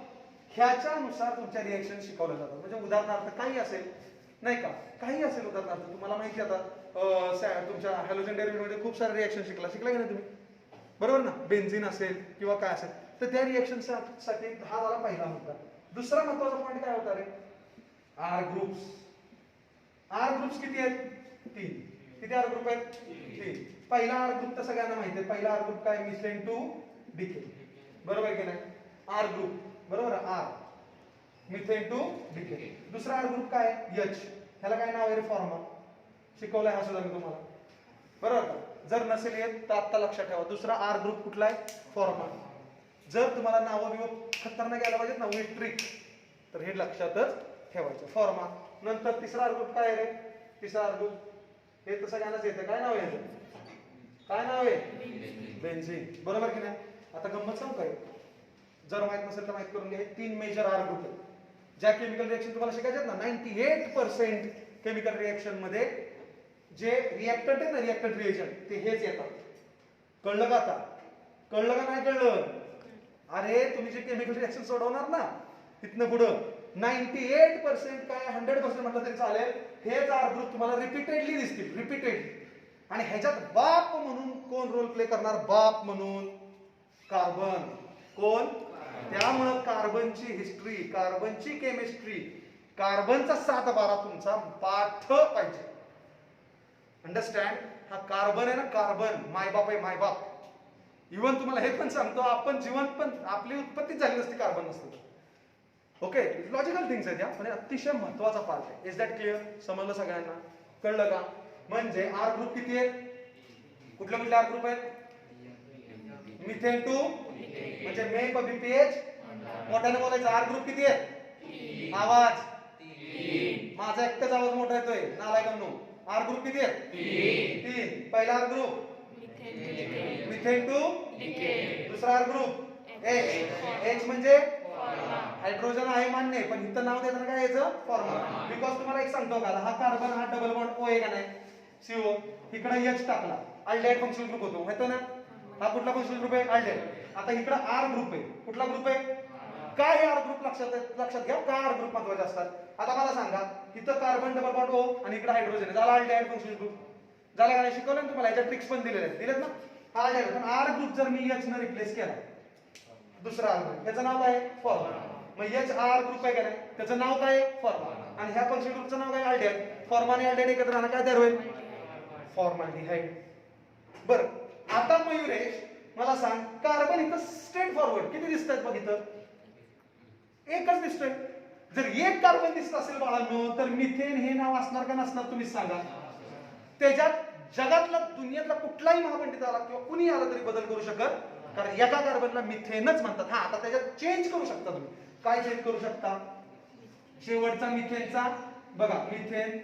ह्याच्यानुसार तुमच्या रिएक्शन शिकवल्या जातात. म्हणजे उदाहरणार्थ काही असेल, नाही का, काही असेल उदाहरणार्थ तुम्हाला माहिती आता तुमच्या हॅलोजन डेरिव्हेटिव्ह मध्ये खूप सारे रिएक्शन शिकला की नाही तुम्ही? बरोबर ना? बेन्झिन असेल किंवा काय असेल, तर त्या रिएक्शन साठी हा झाला पहिला मुद्दा. दुसरा महत्वाचा पॉईंट काय होता रे? R groups. आर ग्रुप्स किती आहेत? 3. किती आर ग्रुप आहेत? 3. पहिला आर ग्रुप तर सगळ्यांना माहिती आहे. पहिला आर ग्रुप काय? Methane to decane. बरोबर की नाही? आर ग्रुप, बरोबर, आर, मिथेन टू डिकेन. दुसरा आर ग्रुप काय? H. ह्याला काय नाव आहे रे? फॉर्मा. शिकवलाय हा सुद्धा मी तुम्हाला, बरोबर का? जर नसेल येत तर आता लक्षात ठेवा. दुसरा आर ग्रुप कुठला आहे? फॉर्मा. जर तुम्हाला नावं बिवं खतरनाक यायला पाहिजेत ना, विट्रिक, तर हे लक्षातच ठेवायचं, फॉर्मा. नंतर तिसरा आर ग्रुप काय आहे रे? तिसरा आर ग्रुप हे तर सगळ्यांनाच येतं. काय नाव आहे? काय नाव आहे? बेन्झीन. बरोबर की नाही? आता गंमत सांगू काय? जर माहित नसेल तर माहित करून घ्या. 3 मेजर आर ग्रुप आहेत. ज्या केमिकल रिएक्शन तुम्हाला शिकायचे ना, 98% केमिकल रिएक्शन मध्ये जे रिएक्टंट आहे ना, रिएक्टंट रिएजंट, ते हेच येतात. कळलं का? आता कळलं का नाही कळलं? अरे तुम्ही जे केमिकल रिएक्शन सोडवणार ना तिथनं पुढं 98% काय 100% म्हटलं तरी चालेल, हेच आर ग्रुप तुम्हाला रिपीटेडली दिसतील. रिपीटेडली. आणि ह्याच्यात बाप म्हणून कोण रोल प्ले करणार? बाप म्हणून कार्बन. कोण? त्यामुळं कार्बनची हिस्ट्री, कार्बनची केमिस्ट्री, कार्बनचा 7-12 तुमचा पाठ पाहिजे. अंडरस्टँड? हा कार्बन आहे ना, कार्बन मायबाप आहे, मायबाप. इव्हन तुम्हाला हे पण सांगतो, आपण जिवंत पण आपली उत्पत्तीच झाली नसती कार्बन नसतं. ओके, लॉजिकल थिंग्स आहेत या, पण अतिशय महत्वाचा पार्ट आहे. Is that clear? समजलं सगळ्यांना? कळलं का? म्हणजे आर ग्रुप किती आहेत? कुठले कुठले आर ग्रुप आहेत? मिथेन 2 म्हणजे मेप बीपीएच. मोठ्याने बोलायचं. आर ग्रुप किती आहेत? आवाज. माझा एकटाच आवाज मोठा येतोय नालायकांनो. आर ग्रुप किती आहेत? 3. पहिला आर ग्रुप मिथेन 2. दुसरा आर ग्रुप एच म्हणजे हायड्रोजन आहे मान्य, पण इथं नाव देताना काय यायचं? फॉर्मा. बिकॉज तुम्हाला एक सांगतो का, हा कार्बन हा डबल बॉन्ड ओ आहे का नाही, सीओ, इकडे एच टाकला, अल्डेहाइड फंक्शनल ग्रुप होतो, माहिती ना? हा कुठला फंक्शनल ग्रुप आहे? अल्डेहाइड. आता इकडे आर ग्रुप आहे. कुठला ग्रुप आहे? काय हे आर ग्रुप? लक्षात घ्या, काय आर ग्रुप महत्वाचे असतात. आता मला सांगा, इथं कार्बन डबल बॉन्ड ओ आणि इकडे हायड्रोजन आहे, झाला अल्डेहाइड फंक्शनल ग्रुप. झाला का? शिकवलं ना तुम्हाला, याच्या ट्रिक्स पण दिलेत ना. हा अल्डेहाइड. पण आर ग्रुप जर मी एच न रिप्लेस केला, दुसरा आर ग्रुप, त्याचं नाव काय? फॉर्मा. मग एच आर ग्रुप आहे का नाही, त्याचं नाव काय? फॉर्मा. आणि ह्या फंक्शनल ग्रुपचं नाव काय? अल्डेहाइड. फॉर्मा आणि अल्डेहाइड एकत्र राहणं काय तयार होईल? फॉर्माल्डिहाइड. बरं, आता मयुरेश मला सांग, कार्बन इथं स्ट्रेट फॉरवर्ड किती दिसतात बघ? इथं एकच दिसतोय. जर एक कार्बन दिसत असेल बाळांनो, तर मिथेन हे नाव असणार का नसणार? तुम्हीच सांगा. त्याच्यात जगातला दुनियातला कुठलाही महापंडित आला किंवा कुणी आला तरी बदल करू शकत, कारण एका कार्बनला मिथेनच म्हणतात. हा, आता त्याच्यात चेंज करू शकता तुम्ही. काय चेंज करू शकता? शेवटचा मिथेनचा बघा, मिथेन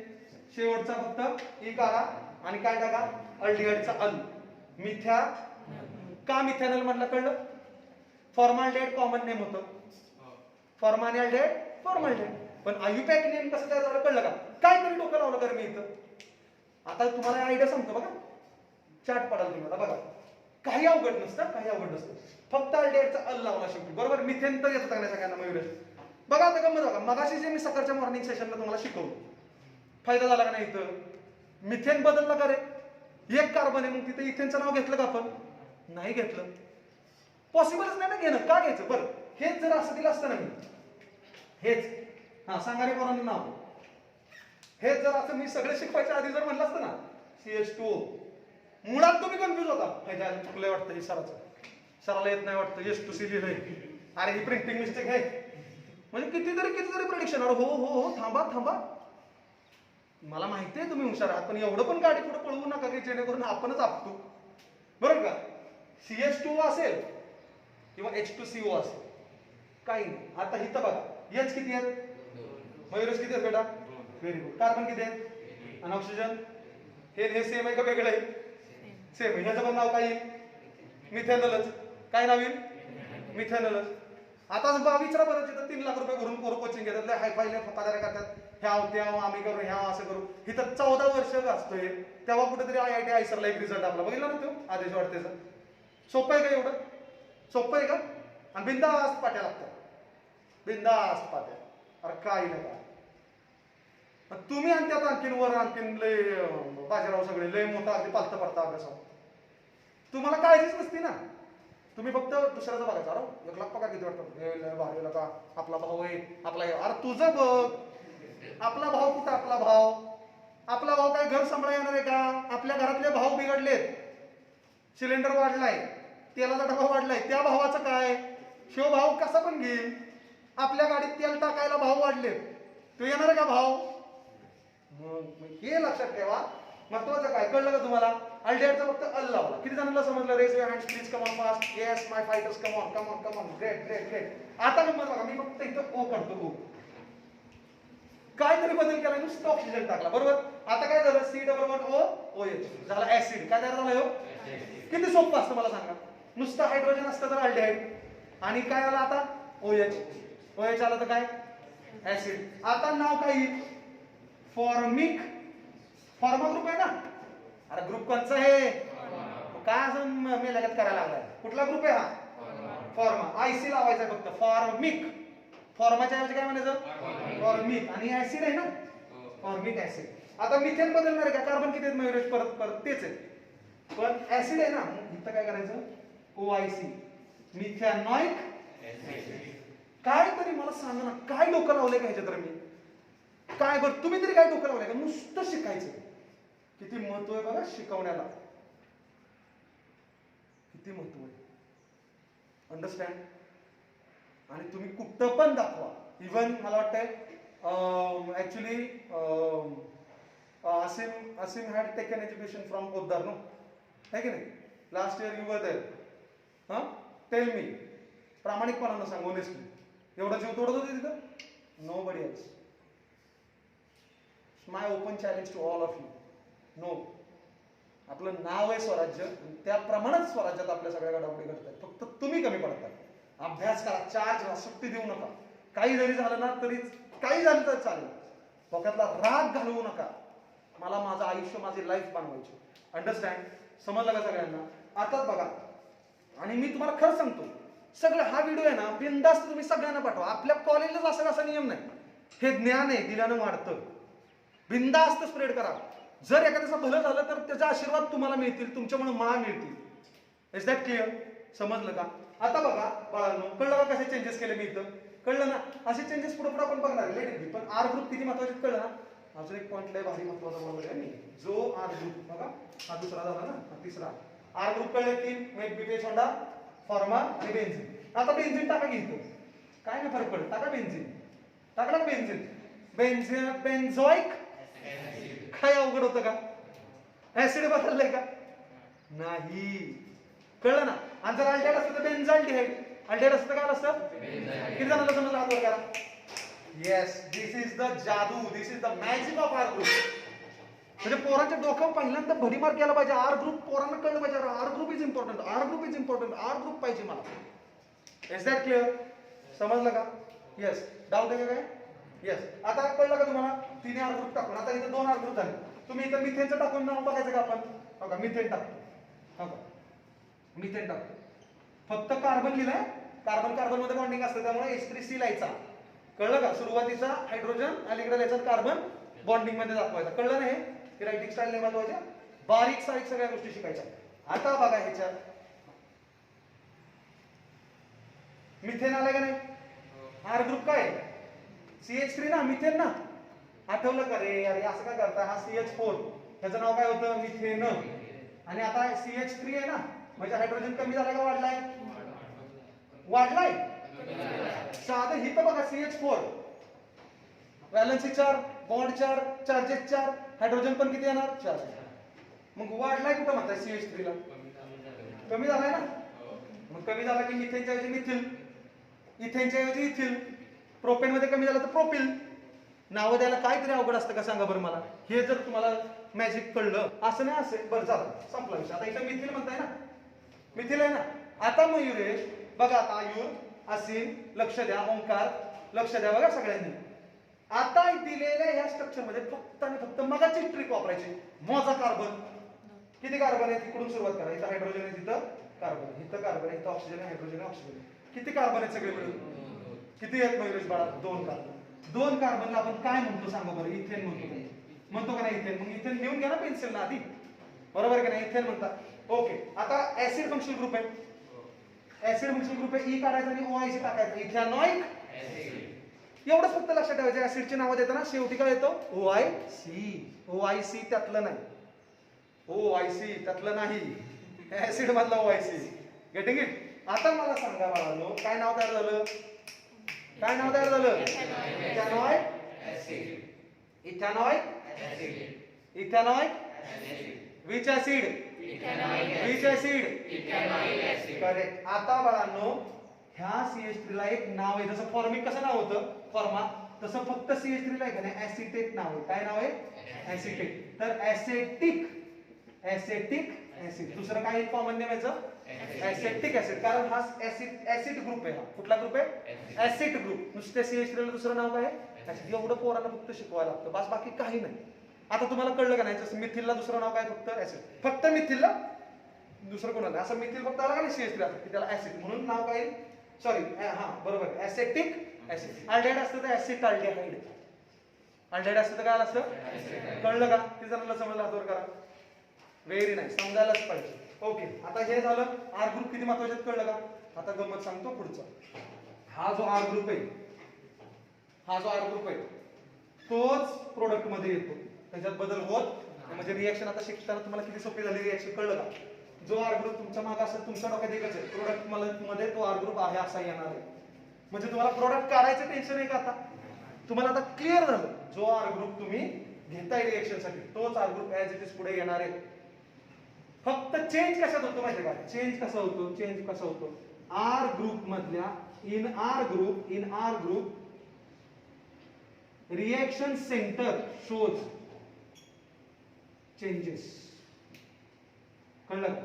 शेवटचा फक्त ई काढा आणि काय टाका? अल्डिहाइडचा अल. मिथ्या का मिथॅनल म्हणलं? कळलं? फॉर्माल्डिहाइड कॉमन नेम होतं. फॉर्मा आणि अल्डिहाइड फॉर्माल्डिहाइड. पण आयुपॅक नेम कसं तयार झालं? कळलं का? काय तरी डोकं लावलं कर मी इथं. आता तुम्हाला आयडिया सांगतो बघा, चार्ट पडाल तुम्हाला बघा. काही अवघड नसतं, काही अवघड नसतं. फक्त अल्डिहाइडचा अल लावला शेवटी, बरोबर? मिथेन तर येतं चांगल्या सगळ्यांना मयुरेश. बघा आता गंमत बघा, मगाशी जे मी सकाळच्या मॉर्निंग सेशनला तुम्हाला शिकवलं, फायदा झाला का नाही? इथं मिथेन बदलला का रे? एक कार्बन आहे, मग तिथे इथेनचं नाव घेतलं का आपण? नाही घेतलं. पॉसिबलच नाही ना घेणं. का घ्यायचं? बरं, हेच जर असं दिलं असतं ना मी, हेच हा सांगा रे कोणाला नाव, हेच जर असं मी सगळे शिकवायच्या आधी जर म्हणलं असतं ना CH2O, मुळात तुम्ही कन्फ्युज होता. ह्याच्या चुकलंय वाटतं, ही सराला येत नाही वाटतं, H2C लिहिलंय, अरे ही प्रिंटिंग मिस्टेक आहे. म्हणजे कितीतरी प्रेडिक्शन. अरे हो हो हो, थांबा, मला माहितीये तुम्ही हुशार आहात, पण एवढं पण गाडी पुढे पळवू नका की जेणेकरून आपणच आपतो. बरोबर का? CH2O असेल किंवा H2CO असेल, काही नाही. आता इथं बघा, H किती आहेत? मयुरेश किती आहेत बेटा? Very good. कार्बन किती आहेत? आणि ऑक्सिजन हे सेम आहे का वेगळं आहे? सेम आहे. ह्याचं पण नाव काय येईल? मिथेनलच. काय नाव येईल? मिथेनलच. आता विचारा बरं, तिथं 3 लाख रुपये भरून पोरं कोचिंग घेतात, हाय फायले फकादाऱ्या करतात, ह्या होत्या आम्ही करू, ह्या असं करू. इथं 14 वर्ष असतोय, तेव्हा कुठेतरी IIT आयसरला एक रिझल्ट आपला बघितला ना तो आदेश वाटतेचा. सोपं आहे का एवढं? सोपं आहे का? आणि बिंदास पाट्या लागतात, बिंदास पाट्या. अरे काय नका तुम्ही, आणि त्यात आणखीन वर आणखीन लय बाजीराव सगळे लय मोठा अगदी पालतं पडता अभ्यासावर. तुम्हाला काळजीच नसती ना, तुम्ही फक्त दुसऱ्याचं बघायचं. अरे 1 लाख पगार किती वाटतं? भारी का आपला भाऊ आहे, आपला. अरे तुझं बघ, आपला भाव कुठं? आपला भाव काय घर सांभाळा येणार आहे का? आपल्या घरातले भाव बिघडलेत, सिलेंडर वाढलाय, तेलाचा डबा वाढलाय, त्या भावाचं काय? शिव भाव कसा पण घेईल. आपल्या गाडीत तेल टाकायला भाव वाढले, तो येणार का भाव? मग हे लक्षात ठेवा. महत्वाचं काय कळलं का तुम्हाला? अल्डिहाइडचा फक्त अल लावला. किती जणांना समजलं? Raise your hands please, come on fast. Yes my fighters, come on. Great. आता गंमत बघा, मी फक्त इथं ओ काढतो. ओ काय तरी बदल केला, नुसतं ऑक्सिजन टाकला, बरोबर? आता काय झालं? C=O झाला ऍसिड. काय तयार झाला? किती सोपं असतं मला सांगा. नुसतं हायड्रोजन असतं तर अल्डिहाइड, आणि काय आला आता? OH आलं तर काय? ऍसिड. आता नाव काय येईल? फॉर्मिक. फॉर्मा ग्रुप आहे ना? अरे ग्रुप कोणचा आहे? काय असं मेलगत करायला लागलाय? कुठला ग्रुप आहे हा? फॉर्मा. IC लावायचा फक्त. फॉर्मिक. फॉर्माच्या ऐवजी काय म्हणायचं? फॉर्मिक. आणि ऍसिड आहे ना, फॉर्मिक ऍसिड. आता मिथेन बदलणार आहे का? कार्बन किती आहेत मयुरेश? परत तेच आहे, पण ऍसिड आहे ना, इथं काय करायचं? OIC, methanoic acid. काय तरी मला सांगा ना, काय डोकं लावलंय का ह्याच्यात? तर मी काय, बरं तुम्ही तरी काय डोकं लावलंय का? नुसतं शिकायचं. किती महत्व आहे बघा शिकवण्याला, किती महत्व आहे. अंडरस्टँड. आणि तुम्ही कुठं पण दाखवा. इव्हन मला वाटतंय actually Aseem had taken education from Poddar, no है की नाही? Last year you were there. हां, टेल मी, प्रामाणिकपणानं सांग, ऑनेस्टली, एवढा जीव तोडत होते तिथं? Nobody else. My open challenge to all of you. No. आपलं नाव आहे स्वराज्य, त्याप्रमाणेच स्वराज्यात आपल्या सगळ्या गडाबडी करतात. फक्त तुम्ही कमी पडताय. अभ्यास करा, चार्ज सुट्टी देऊ नका. काही जरी झालं ना तरी, काही झालं तर चालेल, डोक्यातला राग घालवू नका. मला माझं आयुष्य, माझी लाईफ बनवायची. अंडरस्टँड? समजलं का सगळ्यांना? आता बघा, आणि मी तुम्हाला खरं सांगतो, सगळं हा व्हिडिओ आहे ना, बिनधास्त तुम्ही सगळ्यांना पाठवा. आपल्या कॉलेजलाच असं असा नियम नाही. हे ज्ञान आहे, दिल्यानं वाढतं. बिनधास्त स्प्रेड करा. जर एखाद्याचं भलं झालं तर त्याचा आशीर्वाद तुम्हाला मिळतील, तुमच्यामुळे मला मिळतील. Is that clear? समजलं का? आता बघा बाळांनो, कळलं का कसे चेंजेस केले मी इथं? कळलं ना? असे चेंजेस पुढे पुढे आपण बघणार आहे. पण आर ग्रुप किती महत्वाचे कळलं ना? अजून एक पॉईंट लय भारी महत्वाचा बोलणार आहे मी. जो आर ग्रुप बघा, हा दुसरा झाला ना, हा तिसरा. आर ग्रुप कळले तीन, बीपीएच होंडा, फॉर्मा आणि बेन्झिन. आता बेन्झिन टाका की इथं, काय नाही फरक पडत. टाका बेन्झिन. टाकला बेन्झिन. बेन्झोइक काय अवघड होतं का? ऍसिड बदललंय का? नाही. कळलं ना? आणि जर अल्डेहाइड असतं तर बेन्झाल्डिहाइड. अल्डेहाइड असतं काय असतं? किती जणांना समजलं हात वर करा. येस, दिस इज द जादू, this is the magic of R group. म्हणजे पोरांच्या डोक्यावर पहिल्यांदा भडीमार केला पाहिजे. आर ग्रुप पोरांना कळलं पाहिजे. R group is important, R group is important, R group पाहिजे मला. Is that clear? समजलं का? येस. डाऊट आहे का काय? येस. आता कळलं का तुम्हाला? 3 आर ग्रुप टाकून. आता इथे 2 आर ग्रुप झाले. तुम्ही इथं मिथेनचं टाकून नाव बघायचं का आपण? बघा, मिथेन टाकतो. बघा, मिथेन टाकतो. फक्त कार्बन लिहिलंय. कार्बन कार्बन मध्ये बॉन्डिंग असतं, त्यामुळे H3C लिहायचा. कळलं का? सुरुवातीचा हायड्रोजन, अलीकडे लिहायचा कार्बन, बॉन्डिंग मध्ये दाखवायचा. कळलं ना? हे रायटिंग स्टाईल नाही महत्वाच्या, बारीक सारीक सगळ्या गोष्टी शिकायच्या. आता बघा ह्याच्यात मिथेन आलं का नाही? आर ग्रुप काय? CH3 ना, मिथेन ना. आठवलं का रे? अरे असं काय करता? हा CH4, त्याचं नाव काय होतं? मिथेन. आणि आता CH3 आहे ना, म्हणजे हायड्रोजन कमी झालाय का वाढलाय? वाढलाय. साधं हिथं बघा, CH4, valency 4, bond 4, charges 4, hydrogen पण किती येणार? 4. मग वाढलाय कुठं म्हणताय? CH3 ला कमी झालाय ना. मग कमी झाला की मिथेनच्या ऐवजी मिथिल, इथेनच्या ऐवजी इथिल, प्रोपेन मध्ये कमी झालं तर प्रोपिल. नावं द्यायला काहीतरी अवघड असतं का सांगा बरं मला? हे जर तुम्हाला मॅजिक कळलं, असं नाही असेल, बरं झालं, संपला विषय. आता इथं मिथिल म्हणताय ना, मिथिल आहे ना. आता मयुरेश बघा, आता आयुर, असीम, लक्ष द्या, ओंकार, लक्ष द्या बघा सगळ्यांनी. आता दिलेल्या या स्ट्रक्चर मध्ये फक्त आणि फक्त मगाची ट्रिक वापरायची. मोजा कार्बन. किती कार्बन आहे? तिकडून सुरुवात करा. इथं हायड्रोजन आहे, तिथं कार्बन, इथं कार्बन आहे, इथं ऑक्सिजन आहे, हायड्रोजन आहे, ऑक्सिजन आहे. किती कार्बन आहेत सगळे मिळून? किती आहेत मयुरेश बाळा? 2 कार्बन. 2 कार्बनला आपण काय म्हणतो सांगा बरं? इथेन म्हणतो का नाही? इथेन. मग इथेन लिहून घ्या ना पेन्सिल ना आधी, बरोबर आहे का नाही? इथेन म्हणतात. ओके. आता ऍसिड फंक्शनल ग्रुप आहे. ऍसिड फंक्शनल ग्रुप आहे. ई काढायचा आणि OIC टाकायचं. Ethanoic acid. एवढंच फक्त लक्षात ठेवायचं. ऍसिडची नावं देताना शेवटी काय येतो? OIC. OIC त्यातलं नाही. OIC त्यातलं नाही. ऍसिड मधला OIC. Getting it? आता मला सांगा बाळांनो, काय नाव तयार झालं? काय नाव तयार झालं? Ethanoic acid. Ethanoic acid. Ethanoic acid. Which acid? Which acid? Correct. आता बाळांनो, ह्या CH3 ला एक नाव आहे. जसं फॉर्मिक कसं नाव होतं? फॉर्मा. तसं फक्त CH3 ला आहे का ऍसिटेट नाव आहे. काय नाव आहे? ऍसिटेट. तर ऍसेटिक ऍसिड. दुसरं काय कॉमन नेम याचं? ऍसेटिक ऍसिड. कारण हा ऍसिड ग्रुप आहे. हा कुठला ग्रुप आहे? Acid group. नुसत्या CH3 ला दुसरं नाव काय आहे? ऍसिड. एवढं पोरांना फक्त शिकवायला लागतं, बस, बाकी काही नाही. आता तुम्हाला कळलं का नाही? जसं मिथिलला दुसरं नाव काय? फक्त ऍसिड. फक्त मिथिलला, दुसरं कोणाला असं मिथिल फक्त आला का नाही CH3 की त्याला ऍसिड म्हणून नाव काय? सॉरी, हा बरोबर, ऍसेटिक ऍसिड. अल्डेहाइड असतं तर ऍसिटाल्डिहाइड. अल्डेहाइड असतं तर काय असतं? कळलं का? किती जणांना समजलं? हात वर करा. व्हेरी नाईस, समजायलाच पाहिजे. ओके. आता हे झालं. आर ग्रुप किती महत्वाचे कळलं का? आता गंमत सांगतो पुढचा. हा जो आर ग्रुप आहे, हा जो आर ग्रुप आहे तोच प्रोडक्ट मध्ये येतो. त्याच्यात बदल होत म्हणजे रिएक्शन. आता शिकताना तुम्हाला किती सोपी झाली रिएक्शन, कळलं का? जो आर ग्रुप तुमच्या मागे असेल तुमच्या डोक्यात एकच आहे, प्रोडक्ट मध्ये तो आर ग्रुप आहे असा येणार आहे. म्हणजे तुम्हाला प्रोडक्ट काढायचं टेन्शन आहे का आता? तुम्हाला आता क्लिअर झालं, जो आर ग्रुप तुम्ही घेताय रिएक्शन साठी तोच R group as it is पुढे येणार आहे. फक्त चेंज कशात होतो माहिती का? चेंज कसा होतो आर ग्रुप मधल्या in R group reaction centre shows changes. कळलं?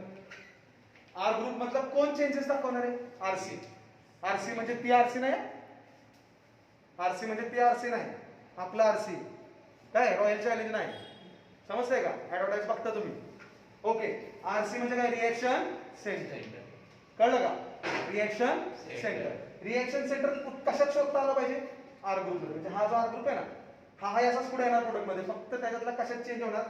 आर ग्रुप मतलब कोण चेंजेस दाखवणार आहे? आरसी. आरसी म्हणजे ती आरसी नाही, आरसी म्हणजे ती आरसी नाही, आपला आरसी काय रॉयल चॅलेंज नाही, समजतंय का? ऍडव्हर्टाइज बघता तुम्ही. ओके, आरसी म्हणजे काय? Reaction centre. कळलं का? Reaction centre. रिएक्शन सेंटर कशात शोधता आला पाहिजे? R group. म्हणजे हा जो आर ग्रुप आहे ना, हा असाच पुढे येणार प्रोडक्ट मध्ये, फक्त त्याच्यातला कशात चेंज होणार?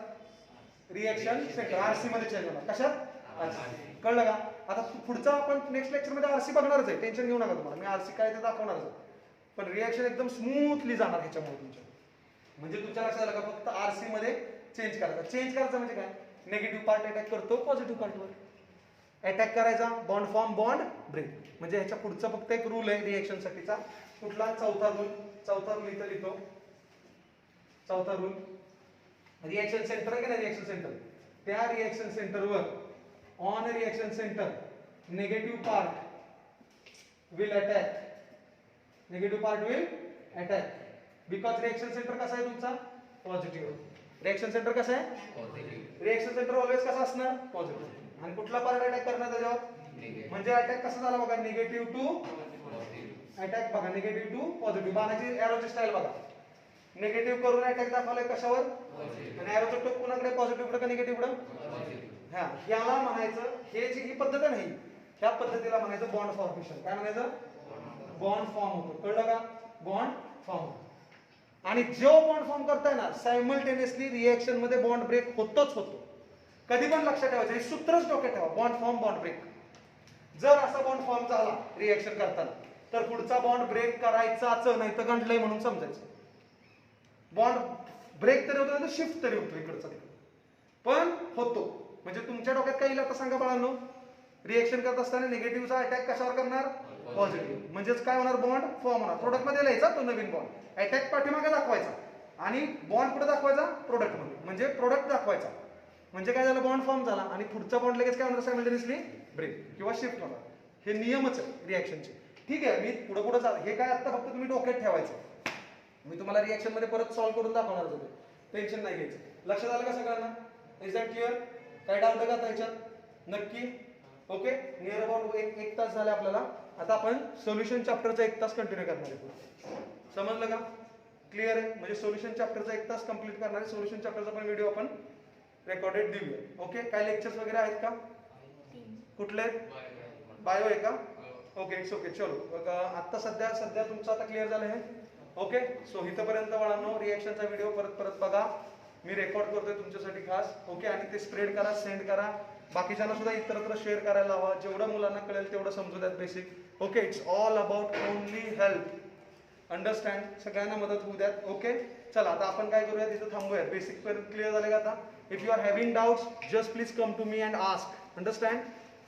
रिएक्शन सेंटर आरसी मध्ये चेंज होणार. कशात? आरसी. कळलं का? आता पुढचा आपण नेक्स्ट लेक्चर मध्ये आरसी बघणारच आहे, टेन्शन घेऊ नका तुम्हाला, मी आरसी काय ते दाखवणारच आहे. पण रिएक्शन एकदम स्मूथली जाणार ह्याच्यामुळे तुमच्या. म्हणजे तुमच्या लक्षात आलं का? फक्त आरसी मध्ये चेंज करायचा. चेंज करायचं म्हणजे काय? निगेटिव्ह पार्ट अटॅक करतो पॉझिटिव्ह पार्टवर. अटॅक करायचा, बॉन्ड फॉर्म बॉन्ड ब्रेक. म्हणजे ह्याच्या पुढचा फक्त एक रूल आहे रिएक्शन साठीचा. कुठला? चौथा रूल इथं लिहितो. चौथा रूल, रिएक्शन सेंटर आहे का नाही? रिएक्शन सेंटर, त्या रिएक्शन सेंटरवर on reaction centre negative part will attack because reaction centre कसा आहे तुमचा? पॉझिटिव्ह. रिएक्शन सेंटर कसं आहे? रिएक्शन सेंटर ऑलवेज कसा असणार? पॉझिटिव्ह. आणि कुठला पार्ट अटॅक करणार त्याच्यावर? म्हणजे अटॅक कसा झाला बघा, निगेटिव्ह टू अटॅक बघा, निगेटिव्ह टू पॉझिटिव्ह. बाणाची एरोची स्टाईल बघा, निगेटिव्ह करून अटॅक दाखवलाय कशावर? आणि एरोचं टोक कोणाकडे? पॉझिटिव्ह कडे का निगेटिव्ह कडे? हा, याला म्हणायचं, हे जी ही पद्धत आहे नाही, ह्या पद्धतीला म्हणायचं बॉन्ड फॉर्मेशन. काय म्हणायचं? बॉन्ड फॉर्म होतो. कळलं का? Bond form. आणि जो बॉन्ड फॉर्म करताय ना, सायमल्टेनियसली रिएक्शन मध्ये बॉन्ड ब्रेक होतोच होतो. कधी पण लक्षात ठेवायचं, हे सूत्रच डोक्यात ठेवा, बॉन्ड फॉर्म बॉन्ड ब्रेक. जर असा बॉन्ड फॉर्म झाला रिएक्शन करताना, तर पुढचा बॉन्ड ब्रेक करायचाच नाही, तर गंडलंय म्हणून समजायचं. बॉन्ड ब्रेक तरी होतो, शिफ्ट तरी होतो इकडचा तिकडे, पण होतो. म्हणजे तुमच्या डोक्यात काही आता सांगा बाळांनो, रिएक्शन करत असताना निगेटिव्हचा अटॅक कशावर करणार? पॉझिटिव्ह. म्हणजेच काय होणार? बॉन्ड फॉर्म होणार. प्रोडक्ट मध्ये लिहायचा तो नवीन बॉन्ड, अटॅक पाठीमागे दाखवायचा आणि बॉन्ड कुठे दाखवायचा? प्रोडक्ट मध्ये. म्हणजे प्रोडक्ट दाखवायचा. म्हणजे काय झालं? बॉन्ड फॉर्म झाला आणि पुढचा बॉन्ड लगेच काय होणार? सायमल्टेनियसली ब्रेक किंवा शिफ्ट होणार. हे नियमच आहे रिएक्शनचे. ठीक आहे, मी पुढे चाल, हे काय आता फक्त तुम्ही डोक्यात ठेवायचं. मी तुम्हाला रिएक्शन मध्ये परत सॉल्व्ह करून दाखवणार होते, टेन्शन नाही घ्यायचं. लक्षात आलं का सगळ्यांना? Is that clear? काय डाऊट आहे का त्याच्यात? नक्की. ओके, नियर अबाउट एक तास झाले आपल्याला. आता आपण सोल्युशन चॅप्टरचा 1 तास कंटिन्यू करणार आहे. समजलं का? क्लिअर आहे? म्हणजे सोल्युशन चॅप्टरचा 1 तास कंप्लीट करणार आहे. सोल्युशन चॅप्टरचा पण व्हिडिओ आपण रेकॉर्डेड देऊया. ओके, काय लेक्चर्स वगैरे आहेत का? कुठले? बायो आहे का? Okay, it's okay. चलो, आता सध्या तुमचं आता क्लिअर झालं आहे. ओके, सो इथपर्यंत वळानो रिएक्शनचा व्हिडिओ परत बघा, मी रेकॉर्ड करतोय तुमच्यासाठी खास. ओके, आणि ते स्प्रेड करा, सेंड करा, बाकीच्यांना सुद्धा इतरत्र शेअर करायला हवा. जेवढं मुलांना कळेल तेवढं समजू द्यात basic. Okay, it's all about only help. Understand? सगळ्यांना मदत होऊ द्यात. ओके, चला आता आपण काय करूया, तिथं थांबूया. बेसिक क्लिअर झाले का आता? If you are having doubts just please come to me and ask. Understand?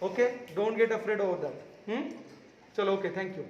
Okay, don't get afraid over that. चलो, ओके, थँक्यू.